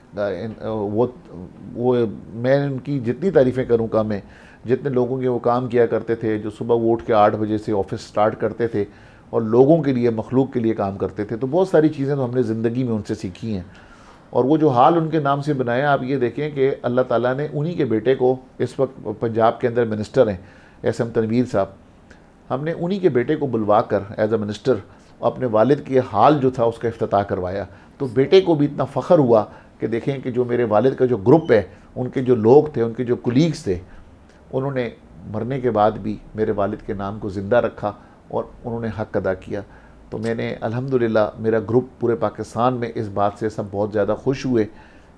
B: وہ میں ان کی جتنی تعریفیں کروں کم ہے. جتنے لوگوں کے وہ کام کیا کرتے تھے، جو صبح وہ اٹھ کے 8 بجے سے آفس سٹارٹ کرتے تھے اور لوگوں کے لیے، مخلوق کے لیے کام کرتے تھے. تو بہت ساری چیزیں تو ہم نے زندگی میں ان سے سیکھی ہیں. اور وہ جو حال ان کے نام سے بنایا، آپ یہ دیکھیں کہ اللہ تعالیٰ نے انہی کے بیٹے کو، اس وقت پنجاب کے اندر منسٹر ہیں ایس ایم تنویر صاحب، ہم نے انہی کے بیٹے کو بلوا کر ایز اے منسٹر اپنے والد کے حال جو تھا اس کا افتتاح کروایا. تو بیٹے کو بھی اتنا فخر ہوا کہ دیکھیں کہ جو میرے والد کا جو گروپ ہے، ان کے جو لوگ تھے، ان کے جو کولیگز تھے، انہوں نے مرنے کے بعد بھی میرے والد کے نام کو زندہ رکھا اور انہوں نے حق ادا کیا. تو میں نے الحمدللہ، میرا گروپ پورے پاکستان میں اس بات سے سب بہت زیادہ خوش ہوئے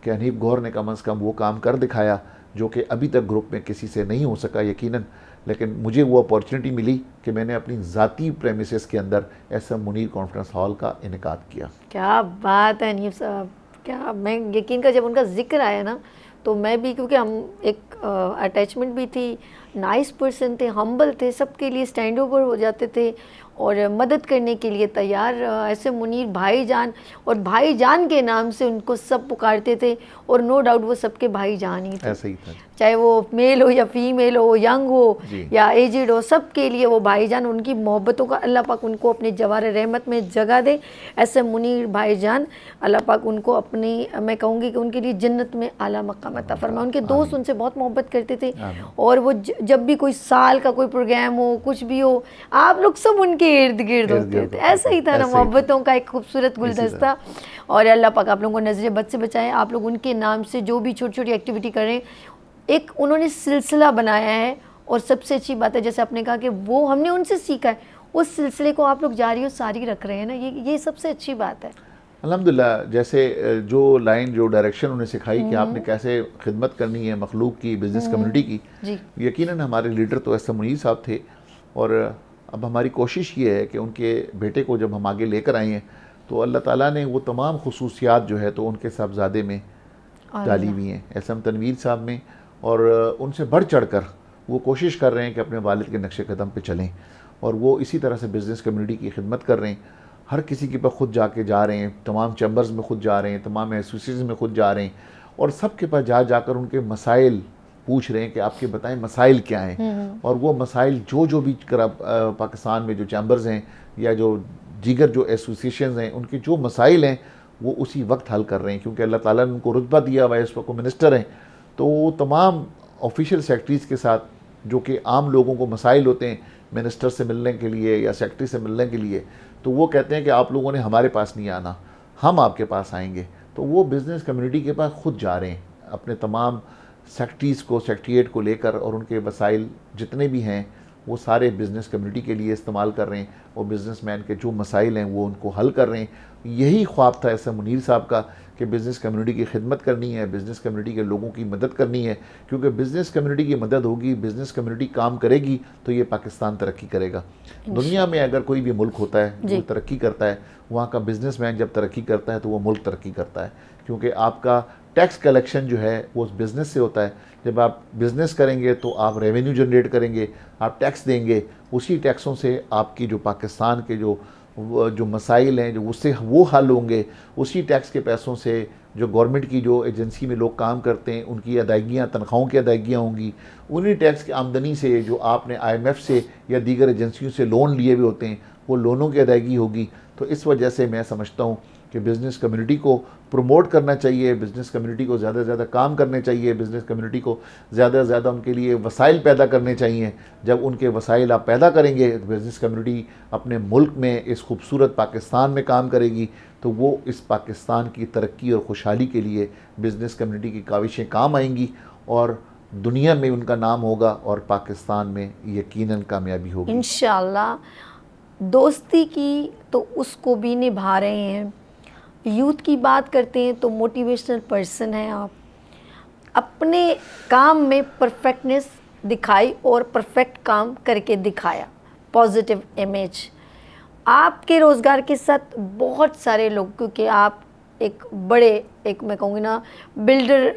B: کہ حنیف گوہر نے کم از کم وہ کام کر دکھایا جو کہ ابھی تک گروپ میں کسی سے نہیں ہو سکا یقیناً. لیکن مجھے وہ اپورچونٹی ملی کہ میں نے اپنی ذاتی پریمیسز کے اندر S M Munir conference hall کا انعقاد کیا.
A: کیا بات ہے حنیف صاحب، کیا میں یقین کا جب ان کا ذکر آیا نا تو میں بھی، کیونکہ ہم ایک اٹیچمنٹ بھی تھی، نائس پرسن تھے، ہمبل تھے، سب کے لیے اسٹینڈ اوور ہو جاتے تھے اور مدد کرنے کے لیے تیار. ایسے منیر بھائی جان، اور بھائی جان کے نام سے ان کو سب پکارتے تھے. اور نو ڈاؤٹ وہ سب کے بھائی جان ہی تھے،
B: ایسا ہی تھا،
A: چاہے وہ میل ہو یا فیمیل ہو، ینگ ہو یا ایجڈ ہو، سب کے لیے وہ بھائی جان. ان کی محبتوں کا اللہ پاک ان کو اپنے جوار رحمت میں جگہ دے. ایسے منیر بھائی جان، اللہ پاک ان کو اپنی، میں کہوں گی کہ ان کے لیے جنت میں اعلیٰ مقام عطا فرمائے. ان کے دوست ان سے بہت محبت کرتے تھے اور وہ جب بھی کوئی سال کا کوئی پروگرام ہو، کچھ بھی ہو، آپ لوگ سب ان کے ارد گرد ہوتے تھے. ایسا ہی تھا نا، محبتوں کا ایک خوبصورت گلدستہ. اور اللہ پاک آپ لوگوں کو نظر بد سے بچائے. آپ لوگ ان کے نام سے جو بھی چھوٹی چھوٹی ایکٹیویٹی کر رہے ہیں، ایک انہوں نے سلسلہ بنایا ہے. اور سب سے اچھی بات ہے جیسے آپ نے کہا کہ وہ ہم نے ان سے سیکھا ہے، اس سلسلے کو آپ لوگ جاری و ساری رکھ رہے ہیں نا، یہ سب سے اچھی بات ہے.
B: الحمدللہ. جیسے جو لائن، جو ڈائریکشن انہیں سکھائی کہ آپ نے کیسے خدمت کرنی ہے مخلوق کی، بزنس کمیونٹی کی، یقیناً ہمارے لیڈر تو ایس ایم منیر صاحب تھے. اور اب ہماری کوشش یہ ہے کہ ان کے بیٹے کو جب ہم آگے لے کر آئے ہیں تو اللہ تعالیٰ نے وہ تمام خصوصیات جو ہے تو ان کے صاحبزادے میں ڈالی ہوئی ہیں، ایس ایم تنویر صاحب میں. اور ان سے بڑھ چڑھ کر وہ کوشش کر رہے ہیں کہ اپنے والد کے نقش قدم پہ چلیں، اور وہ اسی طرح سے بزنس کمیونٹی کی خدمت کر رہے ہیں. ہر کسی کے پاس خود جا رہے ہیں، تمام چیمبرز میں خود جا رہے ہیں، تمام ایسوسیشن میں خود جا رہے ہیں، اور سب کے پاس جا کر ان کے مسائل پوچھ رہے ہیں کہ آپ کے بتائیں مسائل کیا ہیں. اور وہ مسائل جو بھی پاکستان میں جو چیمبرز ہیں یا جو دیگر جو ایسوسیشنز ہیں، ان کے جو مسائل ہیں وہ اسی وقت حل کر رہے ہیں. کیونکہ اللہ تعالیٰ نے ان کو رتبہ دیا ہوا ہے، اس وقت وہ منسٹر ہیں. تو وہ تمام آفیشیل سیکرٹریز کے ساتھ جو کہ عام لوگوں کو مسائل ہوتے ہیں منسٹر سے ملنے کے لیے یا سیکرٹری سے ملنے کے لیے، تو وہ کہتے ہیں کہ آپ لوگوں نے ہمارے پاس نہیں آنا، ہم آپ کے پاس آئیں گے. تو وہ بزنس کمیونٹی کے پاس خود جا رہے ہیں اپنے تمام سیکرٹریز کو، سیکرٹریٹ کو لے کر، اور ان کے وسائل جتنے بھی ہیں وہ سارے بزنس کمیونٹی کے لیے استعمال کر رہے ہیں. اور بزنس مین کے جو مسائل ہیں وہ ان کو حل کر رہے ہیں. یہی خواب تھا ایس ایم منیر صاحب کا کہ بزنس کمیونٹی کی خدمت کرنی ہے، بزنس کمیونٹی کے لوگوں کی مدد کرنی ہے. کیونکہ بزنس کمیونٹی کی مدد ہوگی، بزنس کمیونٹی کام کرے گی تو یہ پاکستان ترقی کرے گا. دنیا میں اگر کوئی بھی ملک ہوتا ہے جو ترقی کرتا ہے، وہاں کا بزنس مین جب ترقی کرتا ہے تو وہ ملک ترقی کرتا ہے. کیونکہ آپ کا ٹیکس کلیکشن جو ہے وہ اس بزنس سے ہوتا ہے. جب آپ بزنس کریں گے تو آپ ریونیو جنریٹ کریں گے، آپ ٹیکس دیں گے. اسی ٹیکسوں سے آپ کی جو پاکستان کے جو مسائل ہیں جو اس سے وہ حل ہوں گے. اسی ٹیکس کے پیسوں سے جو گورنمنٹ کی جو ایجنسی میں لوگ کام کرتے ہیں ان کی ادائیگیاں، تنخواہوں کی ادائیگیاں ہوں گی. انہی ٹیکس کی آمدنی سے جو آپ نے آئی ایم ایف سے یا دیگر ایجنسیوں سے لون لیے ہوئے ہوتے ہیں وہ لونوں کی ادائیگی ہوگی. تو اس وجہ سے میں سمجھتا ہوں کہ بزنس کمیونٹی کو پروموٹ کرنا چاہیے, بزنس کمیونٹی کو زیادہ سے زیادہ کام کرنے چاہیے, بزنس کمیونٹی کو زیادہ سے زیادہ ان کے لیے وسائل پیدا کرنے چاہیے. جب ان کے وسائل آپ پیدا کریں گے تو بزنس کمیونٹی اپنے ملک میں اس خوبصورت پاکستان میں کام کرے گی, تو وہ اس پاکستان کی ترقی اور خوشحالی کے لیے بزنس کمیونٹی کی کاوشیں کام آئیں گی, اور دنیا میں ان کا نام ہوگا, اور پاکستان میں یقیناً کامیابی ہوگی
A: انشاءاللہ. دوستی کی تو اس کو بھی نبھا رہے ہیں. یوتھ کی بات کرتے ہیں تو موٹیویشنل پرسن ہیں آپ. اپنے کام میں پرفیکٹنس دکھائی اور پرفیکٹ کام کر کے دکھایا, پازیٹیو امیج. آپ کے روزگار کے ساتھ بہت سارے لوگ, کیونکہ آپ ایک بڑے, ایک میں کہوں گی نا بلڈر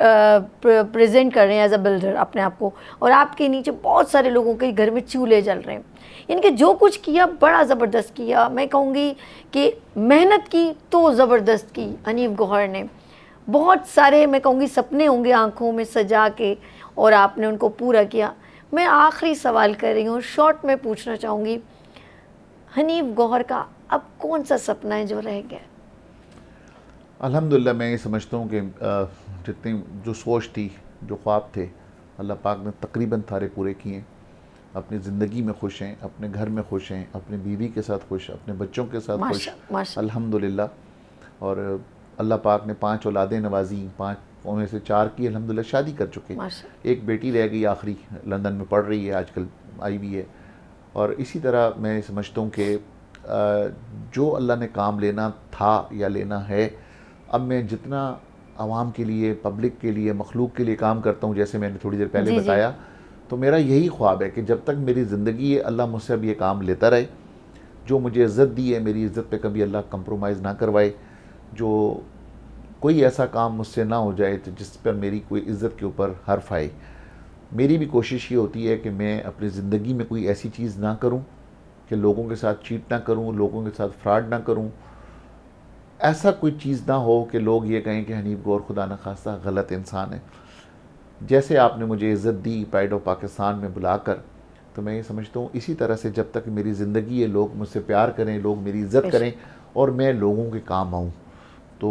A: پریزنٹ کر رہے ہیں ایز اے بلڈر اپنے آپ کو, اور آپ کے نیچے بہت سارے لوگوں کے گھر میں چولہے جل رہے ہیں. یعنی کہ جو کچھ کیا بڑا زبردست کیا. میں کہوں گی کہ محنت کی تو زبردست کی حنیف گوہر نے. بہت سارے میں کہوں گی سپنے ہوں گے آنکھوں میں سجا کے, اور آپ نے ان کو پورا کیا. میں آخری سوال کر رہی ہوں, شارٹ میں پوچھنا چاہوں گی, حنیف گوہر کا اب کون سا سپنا ہے جو رہ گیا؟
B: الحمدللہ میں یہ سمجھتا ہوں کہ جتنی جو سوچ تھی, جو خواب تھے, اللہ پاک نے تقریباً سارے پورے کیے. اپنی زندگی میں خوش ہیں, اپنے گھر میں خوش ہیں, اپنی بیوی کے ساتھ خوش, اپنے بچوں کے ساتھ خوش, الحمدللہ. اور اللہ پاک نے 5 اولادیں نوازی, 5 میں سے 4 کی الحمدللہ شادی کر چکے. ایک بیٹی رہ گئی آخری, لندن میں پڑھ رہی ہے, آج کل آئی ہوئی ہے. اور اسی طرح میں سمجھتا ہوں کہ جو اللہ نے کام لینا تھا یا لینا ہے, اب میں جتنا عوام کے لیے, پبلک کے لیے, مخلوق کے لیے کام کرتا ہوں, جیسے میں نے تھوڑی دیر پہلے بتایا, تو میرا یہی خواب ہے کہ جب تک میری زندگی ہے اللہ مجھ سے اب یہ کام لیتا رہے. جو مجھے عزت دی ہے, میری عزت پہ کبھی اللہ کمپرومائز نہ کروائے. جو کوئی ایسا کام مجھ سے نہ ہو جائے جس پر میری کوئی عزت کے اوپر حرف آئے. میری بھی کوشش یہ ہوتی ہے کہ میں اپنی زندگی میں کوئی ایسی چیز نہ کروں کہ لوگوں کے ساتھ چیٹ نہ کروں, لوگوں کے ساتھ فراڈ نہ کروں. ایسا کوئی چیز نہ ہو کہ لوگ یہ کہیں کہ حنیف گوہر خدا نخواستہ غلط انسان ہے. جیسے آپ نے مجھے عزت دی پرائڈ آف پاکستان میں بلا کر, تو میں یہ سمجھتا ہوں اسی طرح سے جب تک میری زندگی ہے, لوگ مجھ سے پیار کریں, لوگ میری عزت کریں, اور میں لوگوں کے کام آؤں. تو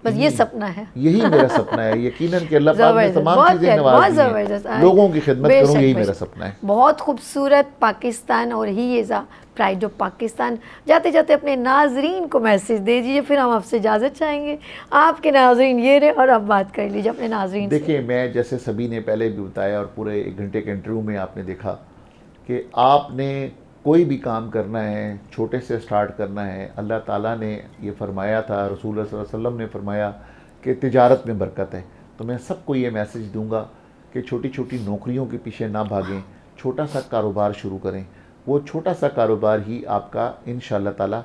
A: بس یہ سپنا ہے,
B: یہی میرا سپنا ہے. یقیناً کہ اللہ پاک نے تمام چیزیں نواز دی ہیں, لوگوں کی خدمت کروں, یہی میرا سپنا ہے.
A: بہت خوبصورت پاکستان, اور ہی از پرائڈ آف پاکستان. جاتے جاتے اپنے ناظرین کو میسیج دے دیجیے, پھر ہم آپ سے اجازت چاہیں گے. آپ کے ناظرین یہ رہے, اور آپ بات کر لیجیے اپنے ناظرین سے.
B: دیکھیں, میں جیسے سبھی نے پہلے بھی بتایا, اور پورے 1 گھنٹے کے انٹرویو میں آپ نے دیکھا کہ آپ نے کوئی بھی کام کرنا ہے, چھوٹے سے سٹارٹ کرنا ہے. اللہ تعالیٰ نے یہ فرمایا تھا, رسول اللہ صلی اللہ علیہ وسلم نے فرمایا کہ تجارت میں برکت ہے. تو میں سب کو یہ میسیج دوں گا کہ چھوٹی چھوٹی نوکریوں کے پیچھے نہ بھاگیں, چھوٹا سا کاروبار شروع کریں. وہ چھوٹا سا کاروبار ہی آپ کا انشاءاللہ تعالیٰ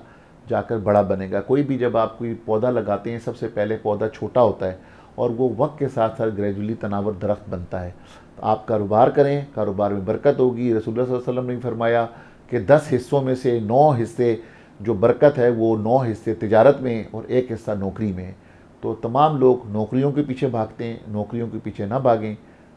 B: جا کر بڑا بنے گا. کوئی بھی جب آپ کوئی پودا لگاتے ہیں, سب سے پہلے پودا چھوٹا ہوتا ہے, اور وہ وقت کے ساتھ ساتھ گریجولی تناور درخت بنتا ہے. تو آپ کاروبار کریں, کاروبار میں برکت ہوگی. رسول اللہ صلی اللہ علیہ وسلم نے فرمایا کہ 10 حصوں میں سے 9 حصے جو برکت ہے, وہ 9 حصے تجارت میں اور 1 حصہ نوکری میں. تو تمام لوگ نوکریوں کے پیچھے بھاگتے ہیں, نوکریوں کے پیچھے نہ بھاگیں,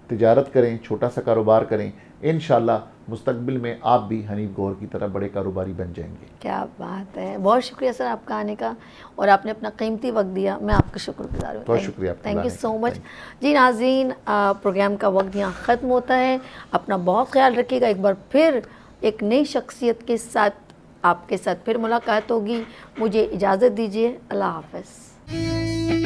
B: تجارت کریں, چھوٹا سا کاروبار کریں. انشاءاللہ مستقبل میں آپ بھی حنیف گوہر کی طرح بڑے کاروباری بن جائیں گے.
A: کیا بات ہے, بہت شکریہ سر آپ کا آنے کا, اور آپ نے اپنا قیمتی وقت دیا. میں آپ کا شکر گزار ہوں.
B: بہت شکریہ,
A: تھینک یو سو مچ. جی ناظرین, پروگرام کا وقت یہاں ختم ہوتا ہے. اپنا بہت خیال رکھیے گا. ایک بار پھر ایک نئی شخصیت کے ساتھ آپ کے ساتھ پھر ملاقات ہوگی. مجھے اجازت دیجیے. اللہ حافظ.